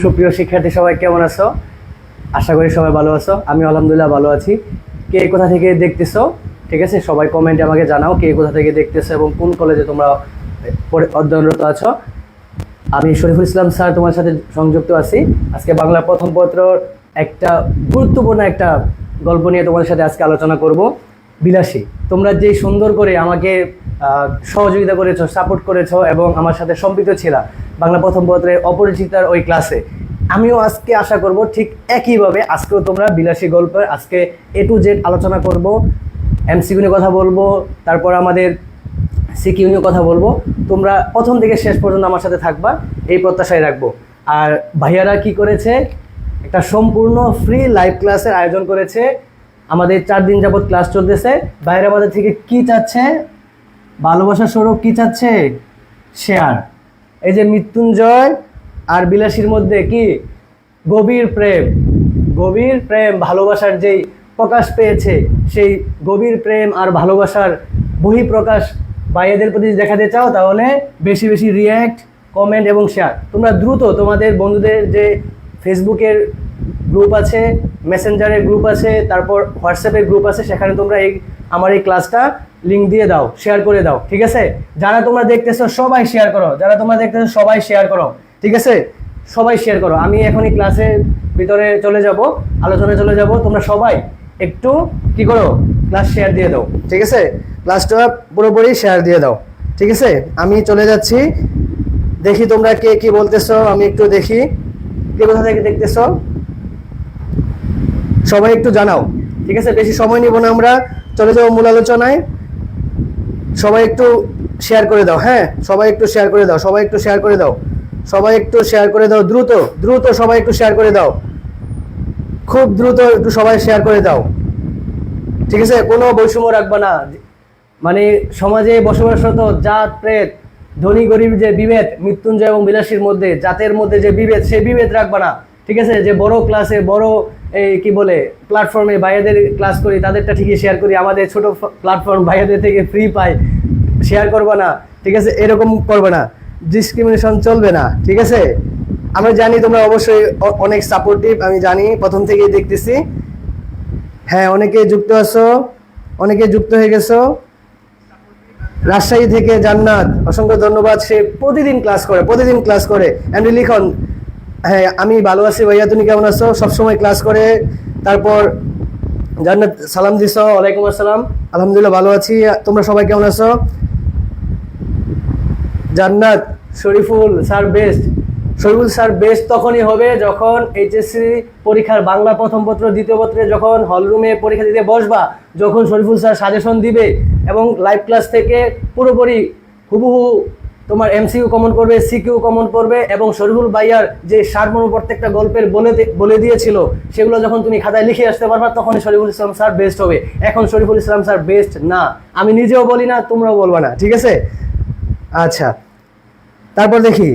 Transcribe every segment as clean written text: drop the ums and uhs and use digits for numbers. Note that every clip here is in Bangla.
সুপ্রিয় শিক্ষার্থী সবাই কেমন আছো? আশা করি সবাই ভালো আছো। আমি আলহামদুলিল্লাহ ভালো আছি। কে কোথা থেকে দেখতেছো, ঠিক আছে, সবাই কমেন্টে আমাকে জানাও কে কোথা থেকে দেখতেছো এবং কোন কলেজে তোমরা অধ্যয়নরত আছো। আমি শরীফুল ইসলাম স্যার তোমার সাথে সংযুক্ত আছি। আজকে বাংলা প্রথম পত্রর একটা গুরুত্বপূর্ণ একটা গল্প নিয়ে তোমাদের সাথে আজকে আলোচনা করব। বিলাসী, তোমরা যে সুন্দর করে আমাকে সহযোগিতা করেছো, সাপোর্ট করেছো এবং আমার সাথে সম্পৃক্ত ছিলা বাংলা প্রথম পত্রের অপরিচিতার ওই ক্লাসে, আমিও আজকে আশা করব ঠিক একইভাবে আজকেও তোমরা বিলাসী গল্পের আজকে A to Z আলোচনা করব। MCQ নিয়ে কথা বলবো, তারপর আমাদের CQ নিয়ে কথা বলবো। তোমরা প্রথম থেকে শেষ পর্যন্ত আমার সাথে থাকবা, এই প্রত্যাশায় রাখবো। আর ভাইয়ারা কি করেছে, একটা সম্পূর্ণ ফ্রি লাইভ ক্লাসের আয়োজন করেছে। আমাদের 4 দিন যাবত ক্লাস চলতেছে। বাইরে আমাদের থেকে কি চাচ্ছে, ভালোবাসার স্বরূপ কি চাচ্ছে, শেয়ার। এই যে মৃত্যুঞ্জয় আর বিলাসীর মধ্যে কি গভীর প্রেম, গভীর প্রেম ভালোবাসার যেই প্রকাশ পেয়েছে, সেই গভীর প্রেম আর ভালোবাসার বহিঃপ্রকাশ ভাইয়াদের প্রতি দেখাতে চাও তাহলে বেশি বেশি রিয়্যাক্ট, কমেন্ট এবং শেয়ার। তোমরা দ্রুত তোমাদের বন্ধুদের যে ফেসবুকের গ্রুপ আছে, মেসেঞ্জারের গ্রুপ আছে, তারপর হোয়াটসঅ্যাপের গ্রুপ আছে, সেখানে তোমরা আমার এই ক্লাসটা লিঙ্ক দিয়ে দাও, শেয়ার করে দাও, ঠিক আছে? যারা তোমরা দেখতেছো সবাই শেয়ার করো, যারা তোমরা দেখতেছো সবাই শেয়ার করো, ঠিক আছে? সবাই শেয়ার করো। আমি এখনই ক্লাসের ভিতরে চলে যাব, আলোচনায় চলে যাব। তোমরা সবাই একটু কি করো, ক্লাস শেয়ার দিয়ে দাও, ঠিক আছে? ক্লাসটা পুরোপুরি শেয়ার দিয়ে দাও, ঠিক আছে? আমি চলে যাচ্ছি, দেখি তোমরা কে কি বলতেছো, আমি একটু দেখি কে কোথা থেকে দেখতেছো, সবাই একটু জানাও, ঠিক আছে? বেশি সময় নিব না, আমরা চলে যাবো মূল আলোচনায়। সবাই একটু শেয়ার করে দাও, হ্যাঁ, সবাই একটু শেয়ার করে দাও, সবাই একটু শেয়ার করে দাও, সবাই একটু শেয়ার করে দাও, দ্রুত দ্রুত সবাই একটু শেয়ার করে দাও, খুব দ্রুত একটু সবাই শেয়ার করে দাও, ঠিক আছে? কোনো বৈষম্য রাখবা না। মানে সমাজে বসবাসরত জাত প্রেত, ধনী গরিব যে বিভেদ মৃত্যুঞ্জয় এবং বিলাসীর মধ্যে, জাতের মধ্যে যে বিভেদ, সেই বিভেদ রাখবা না, ঠিক আছে? যে বড় ক্লাসে বড় এই কি বলে প্ল্যাটফর্মে ভাইয়াদের ক্লাস করি, তাদেরটা ঠিকই শেয়ার করি, আমাদের ছোট প্ল্যাটফর্ম ভাইয়াদের থেকে ফ্রি পাই, শেয়ার করবা না, ঠিক আছে? এরকম করবে না, ডিসক্রিমিনেশন চলবে না, ঠিক আছে? আমরা জানি তোমরা অবশ্যই অনেক সাপোর্টিভ, আমি জানি, প্রথম থেকেই দেখতেছি। হ্যাঁ, অনেকে যুক্ত আছো, অনেকে যুক্ত হয়ে গেছো। রাজশাহী থেকে জান্নাত, অসংখ্য ধন্যবাদ। সে প্রতিদিন ক্লাস করে, প্রতিদিন ক্লাস করে। এমডি লিখন, হ্যাঁ আমি ভালো আছি ভাইয়া, তুমি কেমন আছো? সবসময় ক্লাস করে। তারপর জান্নাত সালাম দিছ, ওয়ালাইকুম আসসালাম, আলহামদুলিল্লাহ ভালো আছি। তোমরা সবাই কেমন আছো? Jannat, Shariful sir best. Shariful sir best তখনই হবে যখন এইচএসসি পরীক্ষার বাংলা প্রথম পত্র দ্বিতীয় পত্রে যখন হলরুমে পরীক্ষা দিতে বসবা, যখন শরীফুল স্যার সাজেশন দিবে এবং লাইভ ক্লাস থেকে পুরোপুরি হুবহু তোমার MCQ কমন করবে, CQ কমন করবে এবং শরীফুল ভাইয়ার যে সারমর্ম প্রত্যেকটা গল্পের বলে দিয়েছিল সেগুলো যখন তুমি খাতায় লিখে আসতে পারবা, তখনই শরীফুল ইসলাম স্যার বেস্ট হবে। এখন শরীফুল ইসলাম স্যার বেস্ট না, আমি নিজেও বলি না, তোমরাও বলবা না, ঠিক আছে? আচ্ছা, তারপর দেখি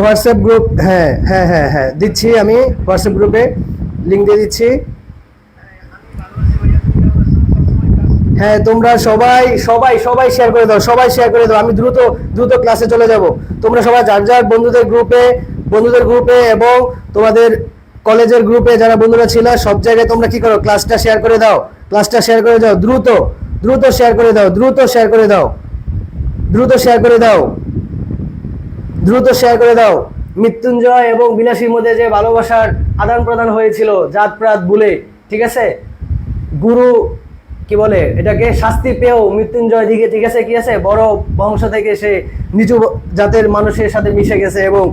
হোয়াটসঅ্যাপ গ্রুপ, হ্যাঁ হ্যাঁ হ্যাঁ হ্যাঁ দিচ্ছি, আমি হোয়াটসঅ্যাপ গ্রুপে লিঙ্ক দিয়ে দিচ্ছি। হ্যাঁ, তোমরা সবাই সবাই সবাই শেয়ার করে দাও, সবাই শেয়ার করে দাও। আমি দ্রুত দ্রুত ক্লাসে চলে যাব। তোমরা সবাই যার যার বন্ধুদের গ্রুপে এবং তোমাদের কলেজের গ্রুপে যারা বন্ধুরা ছিল সব জায়গায় তোমরা কি করো, ক্লাসটা শেয়ার করে দাও, ক্লাসটা শেয়ার করে দাও, দ্রুত দ্রুত শেয়ার করে দাও, দ্রুত শেয়ার করে দাও, দ্রুত শেয়ার করে দাও, দ্রুত শেয়ার করে দাও। মৃত্যুঞ্জয় এবং বিলাসীর মধ্যে যে ভালোবাসার আদান প্রদান হয়েছিল জাত প্রাত ভুলে, ঠিক আছে? গুরু কি বলে এটাকে, শাস্তি পেয়েও মৃত্যুঞ্জয় দিকে, ঠিক আছে, কি আছে, বড় বংশ থেকে সে নিচু জাতের মানুষের সাথে মিশে গেছে এবং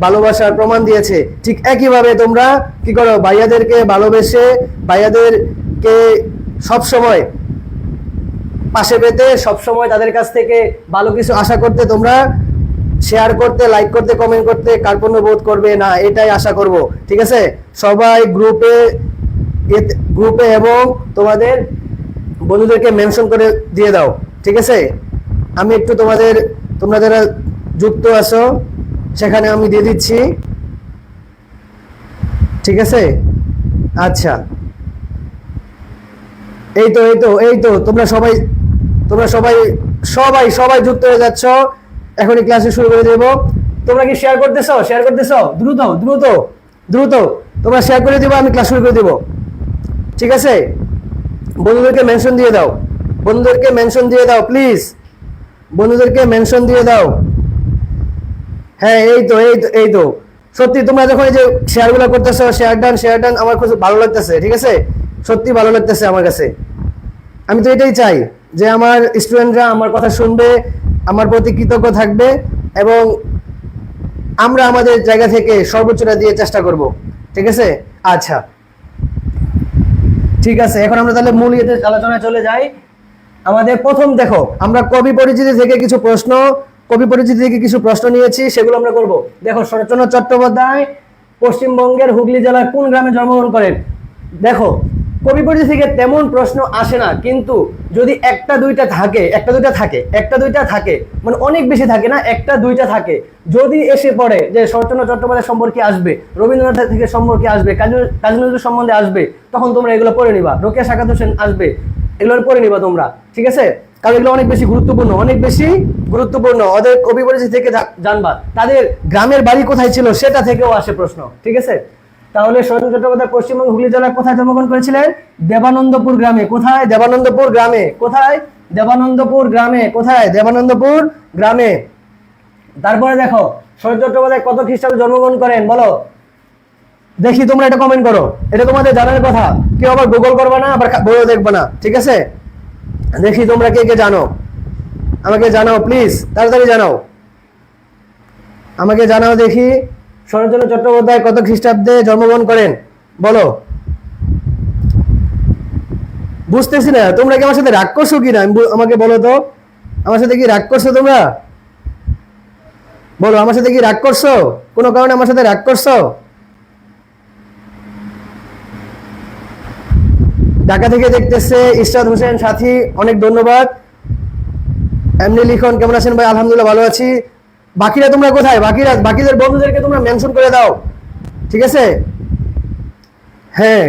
ভালোবাসার প্রমাণ দিয়েছে। ঠিক একইভাবে তোমরা কি করো, ভাইয়াদেরকে ভালোবেসে ভাইয়াদেরকে সবসময় পাশে পেতে, সবসময় তাদের কাছ থেকে ভালো কিছু আশা করতে, তোমরা শেয়ার করতে, লাইক করতে, কমেন্ট করতে কার্পণ্য বোধ করবে না, এটাই আশা করব, ঠিক আছে? সবাই গ্রুপে এবং তোমাদের বন্ধুদেরকে মেনশন করে দিয়ে দাও, ঠিক আছে? আমি একটু তোমরা যারা যুক্ত আছো সেখানে আমি দিয়ে দিচ্ছি, ঠিক আছে? আচ্ছা, এই তো তোমরা সবাই সবাই যুক্ত হয়ে যাচ্ছ। এখনই ক্লাসে শুরু করে দেব। তোমরা কি শেয়ার করতেছো? শেয়ার করতেছো? দ্রুত দ্রুত দ্রুত তোমরা শেয়ার করে দিবা, আমি ক্লাস শুরু করে দেব। ঠিক আছে, বন্ধুদেরকে মেনশন দিয়ে দাও, বন্ধুদেরকে মেনশন দিয়ে দাও প্লিজ, বন্ধুদেরকে মেনশন দিয়ে দাও। হ্যাঁ এই তো এই তো এই তো, সত্যি তোমরা যখন এই যে শেয়ারগুলো করতেছো, শেয়ার ডান, আমার খুব ভালো লাগতেছে। ঠিক আছে, সত্যি ভালো লাগতেছে আমার কাছে। আমি তো এটাই চাই যে আমার স্টুডেন্টরা আমার কথা শুনবে, আমার প্রতি কৃতজ্ঞ থাকবে, এবং আমরা আমাদের জায়গা থেকে সর্বোচ্চটা দিয়ে চেষ্টা করব। ঠিক আছে, আচ্ছা ঠিক আছে, এখন আমরা তাহলে মূল ইয়েতে আলোচনায় চলে যাই। আমাদের প্রথম দেখো, আমরা কবি পরিচিতি থেকে কিছু প্রশ্ন নিয়েছি, সেগুলো আমরা করব। দেখো, শরৎচন্দ্র চট্টোপাধ্যায় পশ্চিমবঙ্গের হুগলি জেলার কোন গ্রামে জন্মগ্রহণ করেন? দেখো, কবি পরিচিতি থেকে তেমন প্রশ্ন আসে না, কিন্তু যদি একটা দুইটা থাকে, মানে অনেক বেশি থাকে না, একটা দুইটা থাকে, যদি এসে পড়ে যে শরৎচন্দ্র চট্টোপাধ্যায় সম্পর্কে আসবে, রবীন্দ্রনাথ থেকে সম্পর্কে আসবে, কাজী নজরুল সম্বন্ধে আসবে, তখন তোমরা এগুলো পড়ে নিবা। রোকেয়া সাখাওয়াত হোসেন আসবে, এগুলো পড়ে নিবা তোমরা। ঠিক আছে, কারণ এগুলো অনেক বেশি গুরুত্বপূর্ণ। ওদের কবি পরিচিতি থেকে জানবা, তাদের গ্রামের বাড়ি কোথায় ছিল সেটা থেকেও আসে প্রশ্ন। ঠিক আছে, তাহলে শরৎচন্দ্র চট্টোপাধ্যায় পশ্চিমবঙ্গ হুগলি জেলার কোথায় জন্মগ্রহণ করেছিলেন? দেবানন্দপুর গ্রামে। কোথায়? দেবানন্দপুর গ্রামে। কোথায়? দেবানন্দপুর গ্রামে। কোথায়? দেবানন্দপুর গ্রামে। তারপরে দেখো, শরৎ চট্টোপাধ্যায় কত খ্রিস্টাব্দে জন্মগ্রহণ করেন বলো দেখি, তোমরা এটা কমেন্ট করো, এটা তোমাদের জানার কথা, কেউ আবার গুগল করবে না, আবার বইও দেখবে না। ঠিক আছে, দেখি তোমরা কে কে জানো, আমাকে জানাও প্লিজ, তাড়াতাড়ি জানাও, আমাকে জানাও দেখি শরৎচন্দ্র চট্টোপাধ্যায় কত খ্রিস্টাব্দে জন্মগ্রহণ করেন বলো। বুঝতেছি না, তোমরা কি আমার সাথে রাগ করছো কিনা আমাকে বলো তো, আমার সাথে কি রাগ করছো তোমরা? বলো, আমার সাথে কি রাগ করছো? কোনো কারণে আমার সাথে রাগ করছো? ঢাকা থেকে দেখতেছে ইশরাত হোসেন সাথী, অনেক ধন্যবাদ। এমনি লিখন, কেমন আছেন ভাই? আলহামদুলিল্লাহ ভালো আছি। বাকিরা তোমরা কোথায়? বাকিদের বন্ধুদেরকে তোমরা মেনশন করে দাও। ঠিক আছে, হ্যাঁ,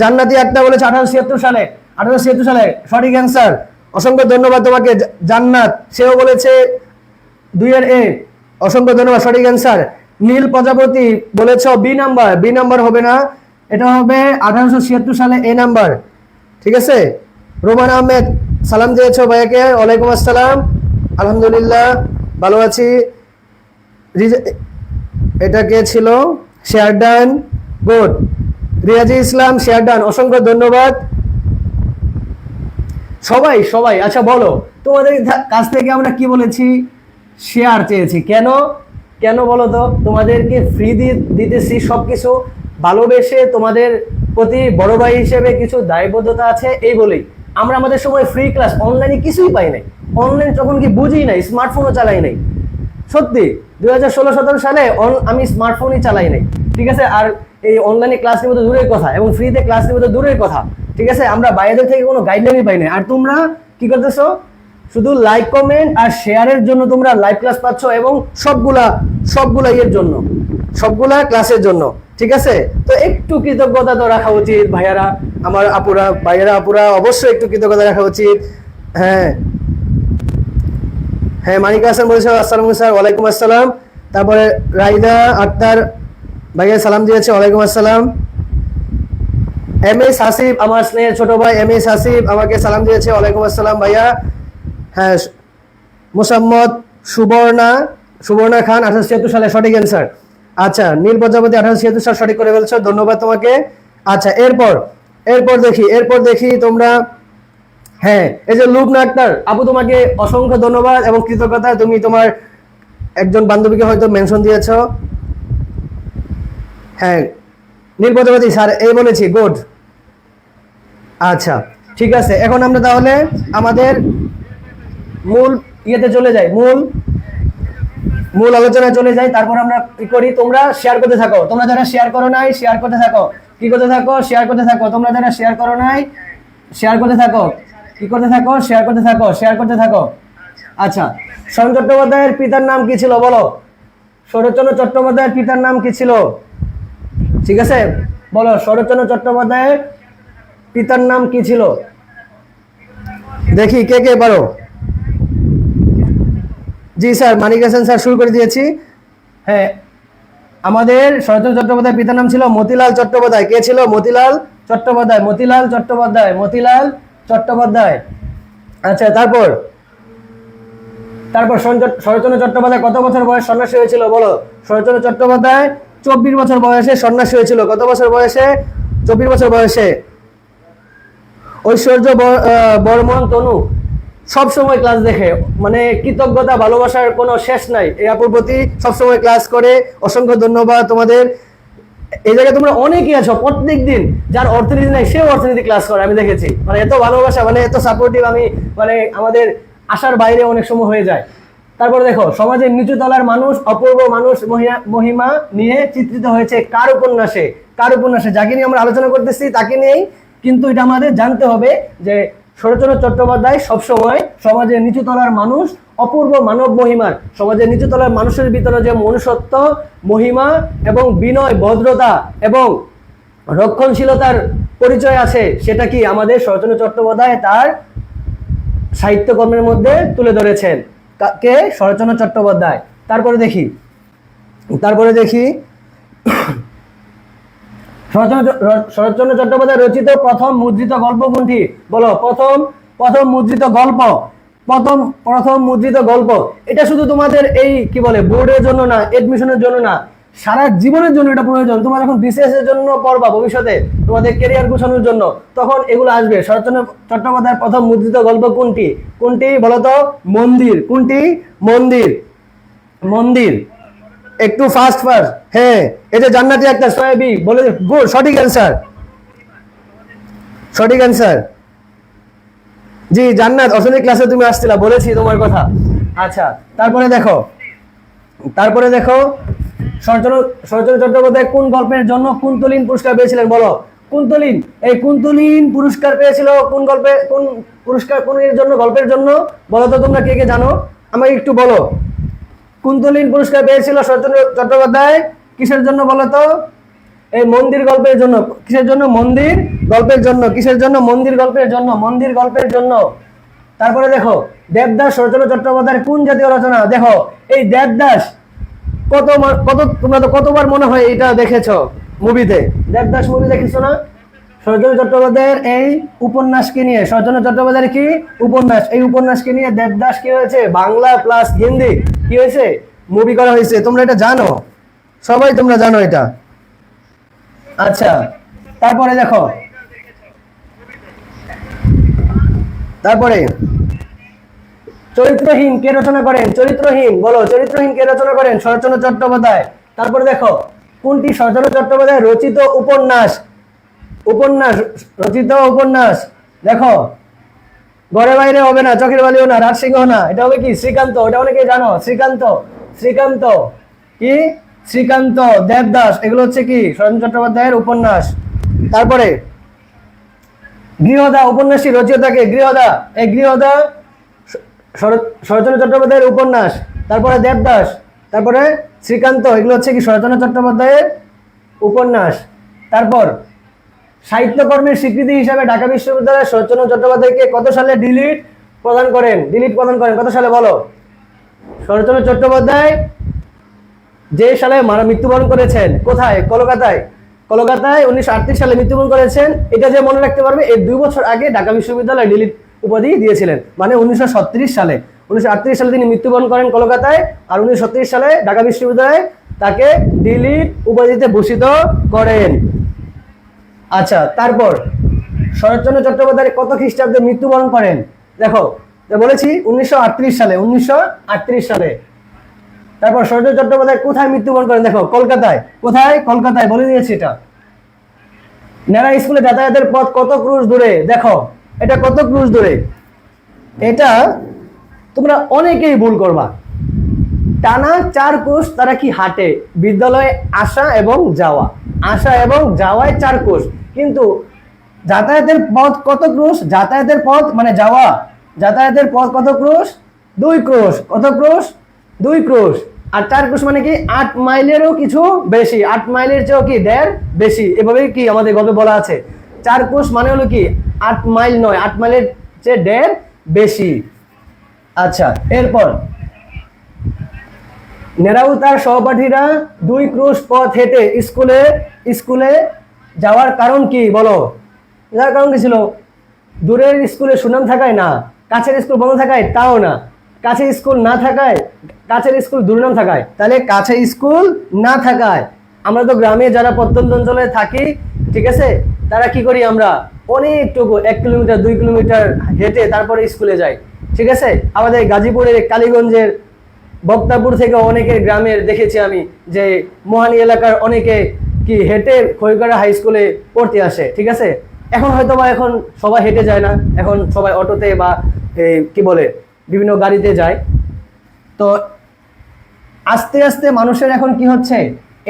জান্নাতি একটা বলেছে 1876 সালে, 1876 সালে সঠিক অ্যান্সার। অসংখ্য ধন্যবাদ তোমাকে জান্নাত, সেও বলেছে 2 অসংখ্য ধন্যবাদ, সঠিক অ্যান্সার। নীল প্রজাপতি বলেছ বি নাম্বার হবে না, এটা হবে 1876 সালে এ নাম্বার। ঠিক আছে, রোমান আহমেদ সালাম দিয়েছো ভাইয়াকে, ওয়ালাইকুম আসসালাম, আলহামদুলিল্লাহ ভালো আছি। এটা কে ছিল? Share done, good. Riyaji Islam share done, অসংখ্য ধন্যবাদ সবাই। আচ্ছা বলো, তোমাদের কাছ থেকে আমরা কি বলেছি? শেয়ার চেয়েছি। কেন বলো তো? তোমাদেরকে ফ্রি দিতেছি সবকিছু, ভালোবেসে তোমাদের প্রতি বড় ভাই হিসেবে কিছু দায়বদ্ধতা আছে, এই বলেই আমরা আমাদের সময় ফ্রি ক্লাস, অনলাইনে কিছুই পাই নাই, অনলাইন তখন কি বুঝি নাই, স্মার্টফোনও চালাই নাই। সত্যি 2016-17 সালে আমি স্মার্টফোনই চালাই নাই। ঠিক আছে, আর এই অনলাইনে ক্লাস নিব তো দূরের কথা, এবং ফ্রিতে ক্লাস নিব তো দূরের কথা। ঠিক আছে, আমরা বাইরেদের থেকে কোনো গাইডলাইনই পাই না। আর তোমরা কি করতেছো? শুধু লাইক কমেন্ট আর শেয়ারের জন্য তোমরা লাইভ ক্লাস পাচ্ছ, এবং সবগুলা ইয়ের জন্য, সবগুলা ক্লাসের জন্য। ঠিক আছে, তো একটু কৃতজ্ঞতা তো রাখা উচিত ভাইয়ারা, আমার আপুরা অবশ্যই একটু কৃতজ্ঞতা রাখা উচিত। হ্যাঁ, মানিক হাসান বলেছে আসসালাম স্যার, ওয়ালাইকুম আসসালাম। তারপরে রাইদা আক্তার ভাইয়া সালাম দিয়েছে, ওয়ালাইকুম আসসালাম। এম এস হাসিব, আমার স্নেহের ছোট ভাই এম এস হাসিব আমাকে সালাম দিয়েছে, ওয়ালাইকুম আসসালাম ভাইয়া। হ্যাঁ, মোসাম্মদ সুবর্ণা খান 1876 সালে, সঠিক অ্যান্সার। আচ্ছা, নীল প্রজাপতি 1876 সাল সঠিক করে ফেলছো, ধন্যবাদ তোমাকে। আচ্ছা, এরপর দেখি তোমরা। হ্যাঁ, এই যে লুবনা আক্তার আপু, তোমাকে অসংখ্য ধন্যবাদ এবং কৃতজ্ঞতা, তুমি তোমার একজন বান্ধবীকে হয়তো মেনশন দিয়েছো। হ্যাঁ, নীল প্রজাপতি স্যার এই বলেছি, গুড। আচ্ছা ঠিক আছে, এখন আমরা তাহলে আমাদের মূল ইয়েতে চলে যাই, মূল আলোচনায় চলে যাই। তারপর আমরা কি করি? তোমরা শেয়ার করতে থাকো, তোমরা যারা শেয়ার করো নাই শেয়ার করতে থাকো, কি করতে থাকো? শেয়ার করতে থাকো। তোমরা যারা শেয়ার করো নাই শেয়ার করতে থাকো, কি করতে থাকো? শেয়ার করতে থাকো। আচ্ছা, শরৎ চট্টোপাধ্যায়ের পিতার নাম কি ছিল বলো? শরৎচন্দ্র চট্টোপাধ্যায়ের পিতার নাম কি ছিল? ঠিক আছে, বলো, শরৎচন্দ্র চট্টোপাধ্যায়ের পিতার নাম কি ছিল? দেখি কে পারো। জি স্যার, মানিক হাসান স্যার, শুরু করে দিয়েছি। হ্যাঁ, আমাদের শরৎচন্দ্র চট্টোপাধ্যায়ের পিতার নাম ছিল মতিলাল চট্টোপাধ্যায়। কে ছিল? মতিলাল চট্টোপাধ্যায়, মতিলাল চট্টোপাধ্যায়, মতিলাল চট্টোপাধ্যায়। আচ্ছা, তারপর তারপর শরৎচন্দ্র চট্টোপাধ্যায় কত বছর বয়স সন্ন্যাসী হয়েছিল বলো? শরৎচন্দ্র চট্টোপাধ্যায় 24 বছর বয়সে সন্ন্যাসী হয়েছিল। কত বছর বয়সে? 24 বছর বয়সে। ঐশ্বর্য বর্মন তনু সবসময় ক্লাস দেখে, মানে কৃতজ্ঞতা ভালোবাসার কোনো শেষ নাই এই আপুর প্রতি, সবসময় ক্লাস করে। অসংখ্য ধন্যবাদ তোমাদের। এই জায়গায় তোমরা অনেকেই আছো, প্রত্যেক দিন যার অর্থনীতি নাই সেও অর্থনীতি ক্লাস করে, আমি দেখেছি। মানে এত ভালোবাসা, মানে এত সাপোর্টিভ, আমি মানে আমাদের আশার বাইরে অনেক সময় হয়ে যায়। তারপরে দেখো, সমাজের নিচু তলার মানুষ, অপূর্ব মানুষ মহিমা নিয়ে চিত্রিত হয়েছে কার উপন্যাসে? কার উপন্যাসে? যাকে নিয়ে আমরা আলোচনা করতেছি তাকে নিয়েই, কিন্তু এটা আমাদের জানতে হবে যে শরৎচন্দ্র চট্টোপাধ্যায় সবসময় সমাজের নিচু তলার মানুষ, অপূর্ব মানব মহিমার, সমাজের নিচু তলার মানুষের ভিতরে যে মনুষ্যত্ব, মহিমা এবং বিনয়, ভদ্রতা এবং রক্ষণশীলতার পরিচয় আছে, সেটা কি আমাদের শরৎচন্দ্র চট্টোপাধ্যায় তার সাহিত্যকর্মের মধ্যে তুলে ধরেছেন। কে? শরৎচন্দ্র চট্টোপাধ্যায়। তারপরে দেখি শরৎচন্দ্র চট্টোপাধ্যায় রচিত প্রথম মুদ্রিত গল্প কোনটি বলো? প্রথম মুদ্রিত গল্প, প্রথম মুদ্রিত গল্প। এটা শুধু তোমাদের এই কি বলে বোর্ডের জন্য না, এডমিশনের জন্য না, সারা জীবনের জন্য এটা প্রয়োজন। তোমরা যখন বিসিএস এর জন্য পড়বা ভবিষ্যতে, তোমাদের ক্যারিয়ার গোছানোর জন্য, তখন এগুলো আসবে। শরৎচন্দ্র চট্টোপাধ্যায়ের প্রথম মুদ্রিত গল্প কোনটি? কোনটি বলতো? মন্দির। কোনটি? মন্দির। একটু ফাস্ট। হ্যাঁ, এটা জান্নাতি একটা সোয়াবি বলে। গুড, সঠিক অ্যান্সার। জি জান্নাত, অর্থনীতি ক্লাসে তুমি আসছিলা, বলেছি তোমার কথা। আচ্ছা, তারপরে দেখো শরৎচন্দ্র চট্টোপাধ্যায় কোন গল্পের জন্য কুন্তলীন পুরস্কার পেয়েছিলেন বলো? কুন্তলীন, এই কুন্তলীন পুরস্কার পেয়েছিল কোন পুরস্কার কোনের জন্য? গল্পের জন্য। বলো তো তোমরা কে কে জানো, আমাকে একটু বলো। কুন্তলীন পুরস্কার পেয়েছিল শরৎচন্দ্র চট্টোপাধ্যায় কিসের জন্য বলো তো? এই মন্দির গল্পের জন্য। কিসের জন্য? মন্দির গল্পের জন্য। কিসের জন্য? মন্দির গল্পের জন্য। তারপরে দেখো, দেবদাস শরৎচন্দ্র চট্টোপাধ্যায়ের কোন জাতীয় রচনা? দেখো, এই দেবদাস তোমরা তো কতবার মনে হয় এটা দেখেছো মুভিতে। দেবদাস মুভি দেখেছো না? শরৎচন্দ্র চট্টোপাধ্যায়ের এই উপন্যাসকে নিয়ে, শরৎচন্দ্র চট্টোপাধ্যায়ের কি উপন্যাস, এই উপন্যাসকে নিয়ে দেবদাস কি হয়েছে? বাংলা প্লাস হিন্দি কি হয়েছে? মুভি করা হয়েছে। তোমরা এটা জানো, সবাই তোমরা জানো এটা। আচ্ছা, তারপরে দেখো, চরিত্রহীন কে রচনা করেন? চরিত্রহীন বলো, চরিত্রহীন কে রচনা করেন? শরৎচন্দ্র চট্টোপাধ্যায়। তারপরে দেখো, কোনটি শরৎচন্দ্র চট্টোপাধ্যায় রচিত উপন্যাস? দেখো, ঘরে বাইরে হবে না, চোখের বালিও না, রাজসিংহ না, এটা হবে কি? শ্রীকান্ত। এটা অনেকেই জানো, শ্রীকান্ত কি? শ্রীকান্ত, দেবদাস, এগুলো হচ্ছে কি শরৎচন্দ্র চট্টোপাধ্যায়ের উপন্যাস। তারপরে গৃহদা উপন্যাসী রচয়িতাকে? গৃহদা, এই গৃহদা শরৎচন্দ্র চট্টোপাধ্যায়ের উপন্যাস। তারপরে দেবদাস, তারপরে শ্রীকান্ত, এগুলো হচ্ছে কি শরৎচন্দ্র চট্টোপাধ্যায়ের উপন্যাস। তারপর সাহিত্যকর্মের স্বীকৃতি হিসাবে ঢাকা বিশ্ববিদ্যালয় শরৎচন্দ্র চট্টোপাধ্যায়কে কত সালে ডিলিট প্রদান করেন? কত সালে বলো? শরৎচন্দ্র চট্টোপাধ্যায় যে সালে মৃত্যুবরণ করেছেন, কোথায়? কলকাতায় 1938 সালে মৃত্যুবরণ করেছেন। এটা যে মনে রাখতে পারবে, এই 2 বছর আগে ঢাকা বিশ্ববিদ্যালয় ডিলিট উপাধি দিয়েছিলেন, মানে 1936 সালে। 1938 সালে তিনি মৃত্যুবরণ করেন কলকাতায়, আর 1936 সালে ঢাকা বিশ্ববিদ্যালয়ে তাকে ডিলিট উপাধিতে ভূষিত করেন। আচ্ছা, তারপর শরৎচন্দ্র চট্টোপাধ্যায় কত খ্রিস্টাব্দে মৃত্যুবরণ করেন? দেখো, বলেছি 1938 সালে। তারপর শরৎচন্দ্র চট্টোপাধ্যায় কোথায় মৃত্যুবরণ করেন? দেখো, কলকাতায়। কোথায়? কলকাতায়, বলে দিয়েছি এটা। নেড়া স্কুলে যাতায়াতের পথ কত ক্রুশ দূরে? দেখো, এটা কত ক্রুশ দূরে? এটা তোমরা অনেকেই ভুল করবা। টানা 4 ক্রুশ তারা কি হাঁটে বিদ্যালয়ে আসা এবং যাওয়ায় 4 ক্রুশ। কিন্তু যাতায়াতের পথ কত ক্রুশ? যাতায়াতের পথ মানে যাতায়াতের পথ কত ক্রুশ? 2 ক্রুশ। কত ক্রুশ? 2 ক্রুশ। আর 4 ক্রুশ মানে কি 8 মাইলেরও কিছু বেশি, 8 মাইলের চেয়েও কি 1.5 বেশি। এভাবেই কি আমাদের গল্পে বলা আছে। 4 ক্রুশ মানে হলো কি 8 মাইল নয়, 8 মাইলের চেয়ে 1.5 বেশি। আচ্ছা, এরপর নেরাও তার সহপাঠীরা 2 ক্রোশ পথ হেঁটে স্কুলে স্কুলে যাওয়ার কারণ কি বলো? যাওয়ার কারণ কি ছিল? দূরের স্কুলে সুনাম থাকায় না, কাছের স্কুল বন্ধ থাকায় তাও না, কাছে স্কুল না থাকায়, কাছের স্কুল দুর্নাম থাকায়। তাহলে কাছে স্কুল না থাকায় আমরা তো গ্রামে যারা প্রত্যন্ত অঞ্চলে থাকি, ঠিক আছে, তারা কি করি আমরা অনেকটুকু 1 কিলোমিটার 2 কিলোমিটার হেঁটে তারপরে স্কুলে যাই, ঠিক আছে। আমাদের গাজীপুরের কালীগঞ্জের বক্তাপুর থেকে অনেকের গ্রামের দেখেছি আমি যে মোহানি এলাকার অনেকে কি হেঁটে খৈকড়া হাই স্কুলে পড়তে আসে, ঠিক আছে। এখন হয়তো বা এখন সবাই হেঁটে যায় না, এখন সবাই অটোতে বা কি বলে বিভিন্ন গাড়িতে যায়। তো আস্তে আস্তে মানুষের এখন কি হচ্ছে,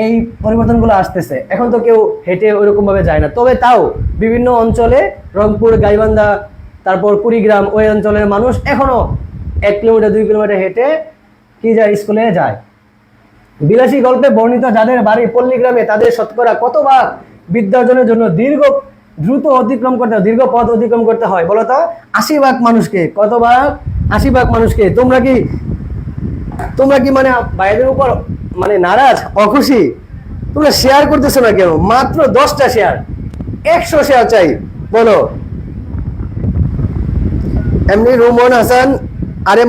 এই পরিবর্তনগুলো আসতেছে। এখন তো কেউ হেঁটে ওইরকম ভাবে যায় না, তবে তাও বিভিন্ন অঞ্চলে রংপুর, গাইবান্ধা, তারপর কুড়িগ্রাম, ওই অঞ্চলের মানুষ এখনো 1 কিলোমিটার 2 কিলোমিটার হেঁটে কি যায়, স্কুলে যায়। বিলাসী গল্পে বর্ণিত যাদের বাড়ি পল্লীগ্রামে তাদের শতকরা কত ভাগ বিদ্যার্জনের জন্য দ্রুত অতিক্রম করতে হয়, দীর্ঘ পথ অতিক্রম করতে হয় বলো তো? 80 ভাগ মানুষকে। কত ভাগ? 80 ভাগ মানুষকে। তোমরা কি মানে ভাইদের উপর মানে নারাজ, অখুশি? তোমরা শেয়ার করতেছো না কেন? মাত্র 10টা শেয়ার, 100 শেয়ার চাই বলো। এমনি রুমন হাসান,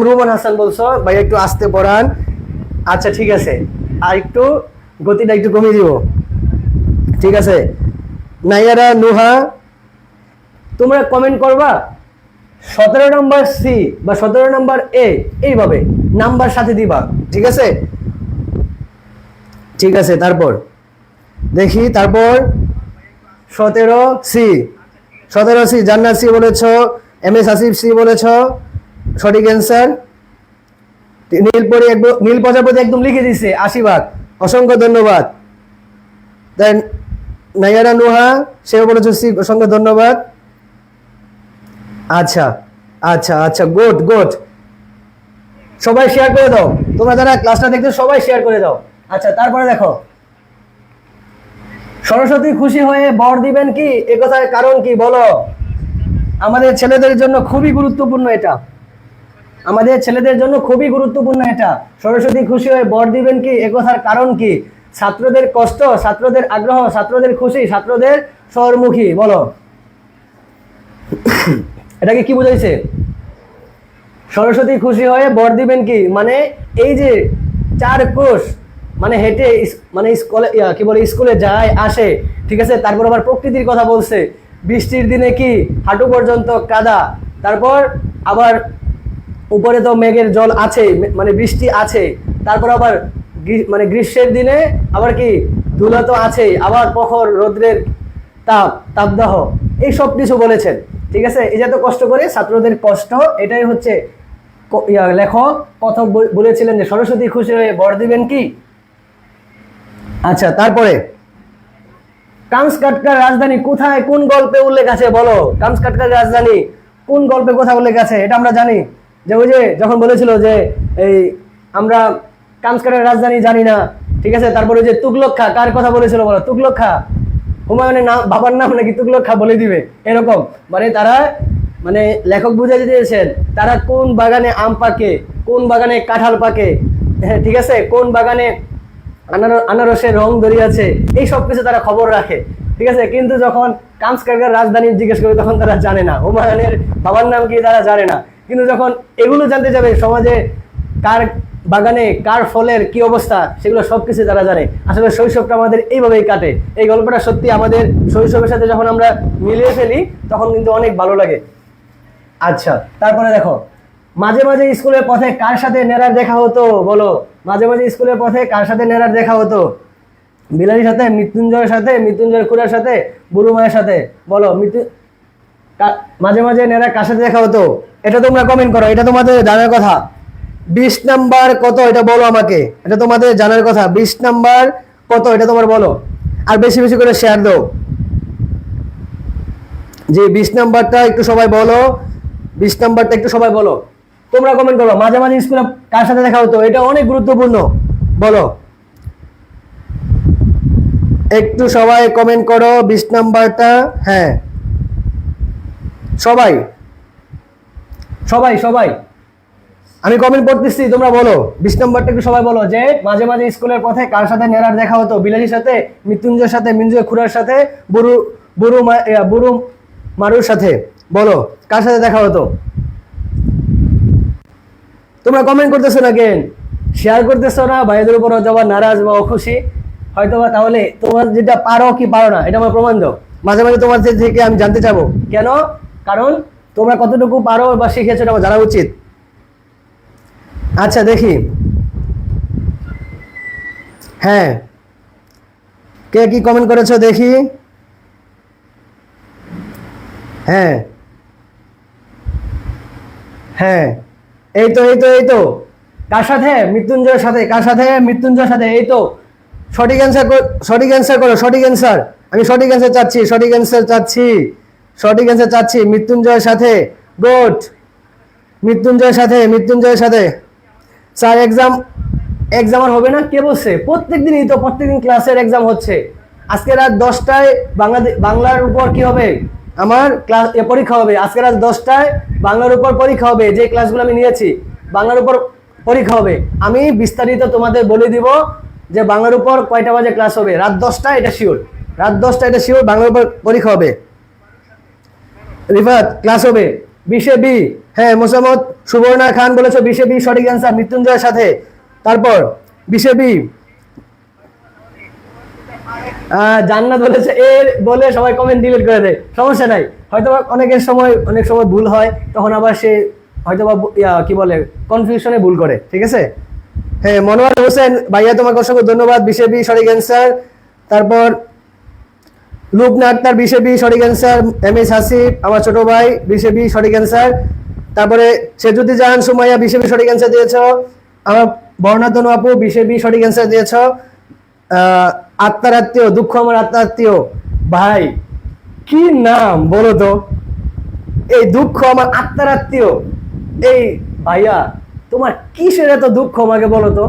রুমন হাসান বলছো ভাই একটু আস্তে পড়ান। আচ্ছা ঠিক আছে, আর একটু গতিটা একটু কমিয়ে দিব, ঠিক আছে। নাইয়ারা নুহা, তোমরা কমেন্ট করবা 17 নম্বর সি বা 17 নম্বর এ, এইভাবে নাম্বার সাথে দিবা, ঠিক আছে, ঠিক আছে। তারপর দেখি, তারপর 17 সি জান্নাত সি বলেছ, MS আসিফ সি বলেছ, সঠিক অ্যান্সার। নীল প্রজাপতি একদম লিখে দিছে 80 ভাগ, অসংখ্য ধন্যবাদ। দেন নাইয়ারা নুহা, সেও বলেছ সি, অসংখ্য ধন্যবাদ। আচ্ছা আচ্ছা আচ্ছা, গুড। সবাই শেয়ার করে দাও, তোমরা যারা ক্লাসটা দেখছো সবাই শেয়ার করে দাও। আচ্ছা, তারপরে দেখো, সরস্বতী খুশি হয়ে বর দিবেন কি, এ কথার কারণ কি বলো? আমাদের ছেলেদের জন্য খুবই গুরুত্বপূর্ণ এটা, আমাদের ছেলেদের জন্য খুবই গুরুত্বপূর্ণ এটা। সরস্বতী খুশি হয়ে বর দিবেন কি, এ কথার কারণ কি? ছাত্রদের কষ্ট, ছাত্রদের আগ্রহ, ছাত্রদের খুশি, ছাত্রদের শহরমুখী বলো। এটাকে কি বুঝাইছে? সরস্বতী খুশি হয়ে বর দিবেন কি মানে এই যে 4 কোষ মানে হেঁটে মানে স্কুলে কি বলে স্কুলে যায় আসে, ঠিক আছে। তারপর আবার প্রকৃতির কথা বলছে, বৃষ্টির দিনে কি হাঁটু পর্যন্ত কাদা, তারপর আবার উপরে তো মেঘের জল আছে, মানে বৃষ্টি আছে, তারপর আবার মানে গ্রীষ্মের দিনে আবার কি ধুলা তো আছে, আবার প্রখর রৌদ্রের তাপদাহ, এই সব কিছু বলেছেন, ঠিক আছে। এই যে এত কষ্ট করে ছাত্রদের কষ্ট, এটাই হচ্ছে লেখক কথক বলেছিলেন যে সরস্বতী খুশি হয়ে বর দিবেন কি। আচ্ছা, তারপরে কামসকাটকার রাজধানী কোথায়, কোন গল্পে উল্লেখ আছে বলো? কামসকাটকার রাজধানী কোন গল্পে কোথায় উল্লেখ আছে? এটা আমরা জানি যে ওই যে যখন বলেছিল যে এই আমরা কামসকাটকার রাজধানী জানি না, ঠিক আছে। তারপরে যে তুগলক খা, কার কথা বলেছিল বলো? তুগলক খা, হুমায়ুনের নাম, বাবার নাম নাকি তুগলক খা বলে দিবে এরকম, মানে তারা মানে লেখক বুঝাতে দিয়েছেন তারা কোন বাগানে আম পাকে, কোন বাগানে কাঁঠাল পাকে, হ্যাঁ ঠিক আছে, কোন বাগানে আনারসের রং ধরিয়াছে, এই সব কিছু তারা খবর রাখে, ঠিক আছে। কিন্তু যখন কামসকাটকার রাজধানী জিজ্ঞেস করে তখন তারা জানে না, হুমায়ুনের বাবার নাম কি তারা জানে না। কিন্তু যখন এগুলো জানতে যাবে সমাজে কার বাগানে কার ফলের কি অবস্থা, সেগুলো সবকিছু তারা জানে। আসলে শৈশবটা আমাদের এইভাবেই কাটে। এই গল্পটা সত্যি আমাদের শৈশবের সাথে যখন আমরা মিলিয়ে ফেলি তখন কিন্তু অনেক ভালো লাগে। আচ্ছা, তারপরে দেখো, মাঝে মাঝে স্কুলের পথে কার সাথে নেড়ার দেখা হতো বলো? মাঝে মাঝে স্কুলের পথে কার সাথে নেড়ার দেখা হতো? বিলাসীর সাথে, মৃত্যুঞ্জয়ের সাথে, মৃত্যুঞ্জয় খুড়ার সাথে, বুড়ো মায়ের সাথে বলো। মাঝে মাঝে নেড়া কার সাথে দেখা হতো? এটা তোমরা কমেন্ট করো, এটা তোমাদের জানার কথা। 20 নাম্বার কত এটা বলো আমাকে, এটা তোমাদের জানার কথা। 20 নাম্বার কত এটা তোমার বলো, আর বেশি বেশি করে শেয়ার দাও। যে 20 নাম্বারটা একটু সবাই বলো, 20 নাম্বারটা একটু সবাই বলো, তোমরা কমেন্ট করো। মাঝে মাঝে স্কুলে কার সাথে দেখা হতো, এটা অনেক গুরুত্বপূর্ণ বলো, একটু সবাই কমেন্ট করো 20 নাম্বারটা। হ্যাঁ, সবাই সবাই সবাই আমি কমেন্ট পড়তেছি, তোমরা বলো 20 নম্বরটা একটু সবাই বলো যে মাঝে মাঝে স্কুলের পথে কার সাথে নেড়ার দেখা হতো? বিলাসীর সাথে, মৃত্যুঞ্জয়ের সাথে, মিঞ্জয় খুড়ার সাথে, বুড়ু মারুর সাথে। বলো কার সাথে দেখা হতো? তোমরা কমেন্ট করতেছো না কেন? শেয়ার করতেছো না? ভাইদের উপর হয়তো বা নারাজ বা অখুশি হয়তো বা, তাহলে তোমার যেটা পারো কি পারো না এটা আমার প্রমাণ দাও। মাঝে মাঝে তোমার থেকে আমি জানতে চাবো কেন, কারণ তোমরা কতটুকু পারো বা শিখেছো এটা আমার জানা উচিত। আচ্ছা দেখি, হ্যাঁ কে কি কমেন্ট করেছো দেখি। হ্যাঁ হ্যাঁ, এই তো এই তো এই তো, কার সাথে? মৃত্যুঞ্জয়ের সাথে। কার সাথে? মৃত্যুঞ্জয়ের সাথে। এই তো সঠিক অ্যান্সার, সঠিক অ্যান্সার করো, সঠিক অ্যান্সার। আমি সঠিক অ্যান্সার চাচ্ছি, সঠিক অ্যান্সার চাচ্ছি, সঠিক অ্যান্সার চাচ্ছি। মৃত্যুঞ্জয়ের সাথে, গুড। মৃত্যুঞ্জয়ের সাথে, মৃত্যুঞ্জয়ের সাথে। স্যার এক্সাম, এক্সাম আর হবে না? কে বলছে? প্রত্যেকদিনই তো, প্রত্যেকদিন ক্লাসের এক্সাম হচ্ছে। আজকে রাত 10টায় বাংলার উপর কি হবে? আমার ক্লাস পরীক্ষা হবে। আজকে রাত 10টায় বাংলার উপর পরীক্ষা হবে। যে ক্লাসগুলো আমি নিয়েছি বাংলার উপর পরীক্ষা হবে। আমি বিস্তারিত তোমাদের বলে দিব যে বাংলার উপর কয়টা বাজে ক্লাস হবে। রাত 10টায়, এটা শিওর। রাত 10টায় এটা শিওর, বাংলার উপর পরীক্ষা হবে। রিফাত ক্লাস হবে 20 বি। হ্যাঁ মোসাম্মদ সুবর্ণা খান বলেছো 20 বি সঠিক অ্যান্সার, মৃত্যুঞ্জয়ের সাথে। তারপর 20 বি জান্নাত বলেছে এর, বলে সবাই কমেন্ট ডিলিট করে দেয়। সমস্যা নাই, হয়তো অনেকের সময় অনেক সময় ভুল হয়, তখন আবার সে হয়তো বা কি বলে কনফিউশনে ভুল করে, ঠিক আছে। হ্যাঁ মনোয়ার হোসেন ভাইয়া তোমাকে অসংখ্য ধন্যবাদ, 20 বি সঠিক অ্যান্সার। তারপর লুবনা আক্তার 20 বি সঠিক অ্যান্সার। এম এস হাসিব আমার ছোট ভাই 20 বি সঠিক অ্যান্সার। তারপরে সেজুদ্দি জাহান সুমাইয়া 20 বি সঠিক অ্যান্সার দিয়েছ। আমার বর্ণাতনু আপু 20 বি সঠিক অ্যান্সার দিয়েছ। আত্মার আত্মীয়, দুঃখ আমার আত্মার আত্মীয়, ভাই কি নাম বলো তো? এই দুঃখ আমার আত্মার আত্মীয়, এই ভাইয়া তোমার কিসের এত দুঃখ আমাকে বলো তো?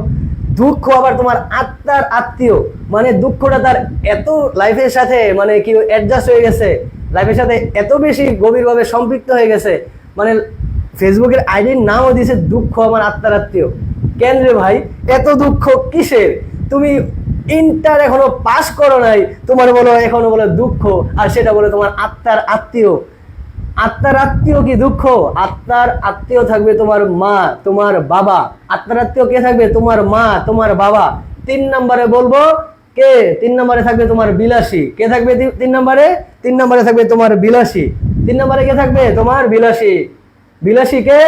দুঃখ আবার তোমার আত্মার আত্মীয়, মানে দুঃখটা তার এত লাইফের সাথে মানে কি অ্যাডজাস্ট হয়ে গেছে, লাইফের সাথে এত বেশি গভীরভাবে সম্পৃক্ত হয়ে গেছে, মানে ফেসবুকের আইডির নামও দিয়েছে দুঃখ আমার আত্মার আত্মীয়। কেন রে ভাই এত দুঃখ কিসের? তুমি ইন্টার এখনো পাস করো নাই, তোমার বলো এখনো বলো দুঃখ, আর সেটা বলে তোমার আত্মার আত্মীয়। আত্মার আত্মীয় কি দুঃখ? আত্মার আত্মীয় থাকবে তোমার মা, তোমার বাবা। আত্মার আত্মীয় কে থাকবে? তোমার মা, তোমার বাবা। 3 নম্বরে বলবো কে? 3 নম্বরে থাকবে তোমার বিলাসী। কে থাকবে 3 নম্বরে? 3 নম্বরে থাকবে তোমার বিলাসী। 3 নম্বরে কে থাকবে? তোমার বিলাসী। বিলাসীকে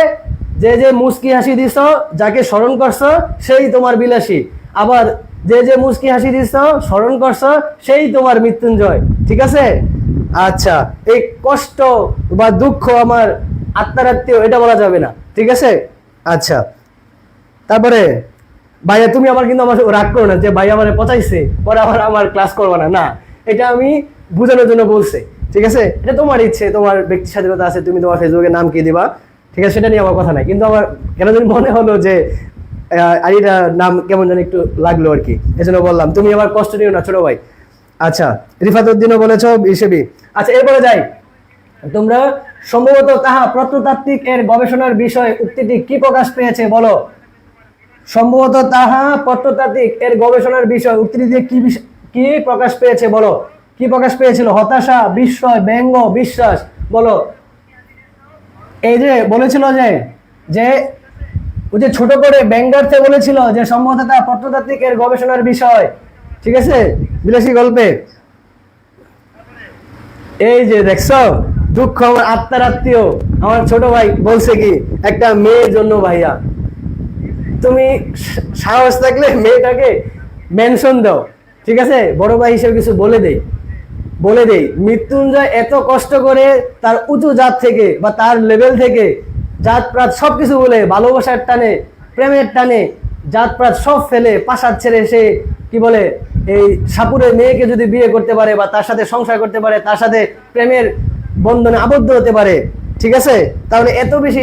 যে যে মুস্কি হাসি দিছ, যাকে স্মরণ করছো সেই তোমার বিলাসী। আবার যে যে মুস্কি হাসি দিছ, স্মরণ করছো সেই তোমার মৃত্যুঞ্জয়, ঠিক আছে। আচ্ছা এই কষ্ট বা দুঃখ আমার আত্মার আত্মীয় এটা বলা যাবে না, ঠিক আছে। আচ্ছা তারপরে ভাইয়া তুমি আবার কিন্তু আমার রাগ করো না যে ভাই আমার পচাইছে পরে আবার আমার ক্লাস করবো না, না এটা আমি বোঝানোর জন্য বলছি, ঠিক আছে। এটা তোমার ইচ্ছে, তোমার ব্যক্তি স্বাধীনতা আছে, তুমি তোমার ফেসবুকে নাম কি দিবা, ঠিক আছে, সেটা নিয়ে আমার কথা নাই। কিন্তু আমার কেন জানি মনে হলো যে আইডিটা নাম কেমন জানি একটু লাগলো আর কি, এজন্য বললাম। তুমি আমার কষ্ট নিও না ছোট ভাই। আচ্ছা রিফাত উদ্দিনও বলেছো 20 বি। আচ্ছা এরপরে যাই, তোমরা সম্ভবত তাহা প্রত্নতাত্ত্বিক এর গবেষণার বিষয় উক্তিটি কি প্রকাশ পেয়েছে বলো। সম্ভবত তাহা প্রত্নতাত্ত্বিক এর গবেষণার বিষয় উক্তিটি দিয়ে কি প্রকাশ পেয়েছে বলো। কি প্রকাশ পেয়েছিল? হতাশা, বিস্ময়, ব্যঙ্গ, বিশ্বাস, বলো। এই যে বলেছিল যে যে ওই যে ছোট করে ব্যঙ্গার্থে বলেছিল যে সম্ভবত তা প্রত্নতাত্ত্বিক এর গবেষণার বিষয়, ঠিক আছে, বিলাসী গল্পে। এই যে দেখছো দুঃখ আমার আত্মার আত্মীয়, আমার ছোট ভাই বলছে কি একটা মেয়ের জন্য ভাইয়া তুমি সাহস থাকলে মেয়েটাকে মেনশন দাও, ঠিক আছে, বড় ভাই হিসেবে কিছু বলে দেই। মৃত্যুঞ্জয় এত কষ্ট করে তার উঁচু জাত থেকে বা তার লেভেল থেকে জাত প্রাত সবকিছু বলে ভালোবাসার টানে, প্রেমের টানে জাত প্রাত সব ফেলে পাশার ছেড়ে সে কি বলে এই সাপুরের মেয়েকে যদি বিয়ে করতে পারে বা তার সাথে সংসার করতে পারে, তার সাথে প্রেমের বন্ধনে আবদ্ধ হতে পারে, ঠিক আছে, তাহলে এত বেশি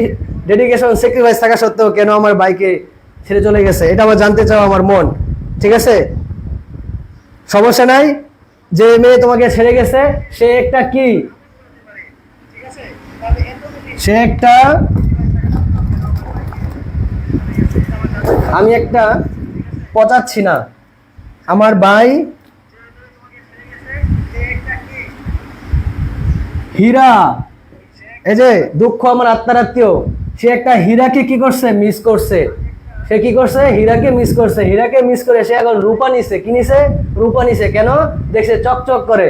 ডেডিকেশন স্যাক্রিফাইস থাকা সত্ত্বেও কেন আমার ভাইকে ছেড়ে চলে গেছে, এটা আমার জানতে চাও আমার মন, ঠিক আছে। সমস্যা নাই, যে মেয়ে তোমাকে ছেড়ে গেছে সে একটা কি, সে একটা আমি একটা পচাচ্ছি না, আমার ভাই হীরা, এই যে দুঃখ আমার আত্মার আত্মীয়, সে একটা হীরাকে কি করছে, মিস করছে। সে কি করছে, হীরাকে মিস করছে। হীরাকে মিস করে সে এখন রূপা নিছে। কি নিছে? রূপা নিছে। কেন? দেখছে চকচক করে,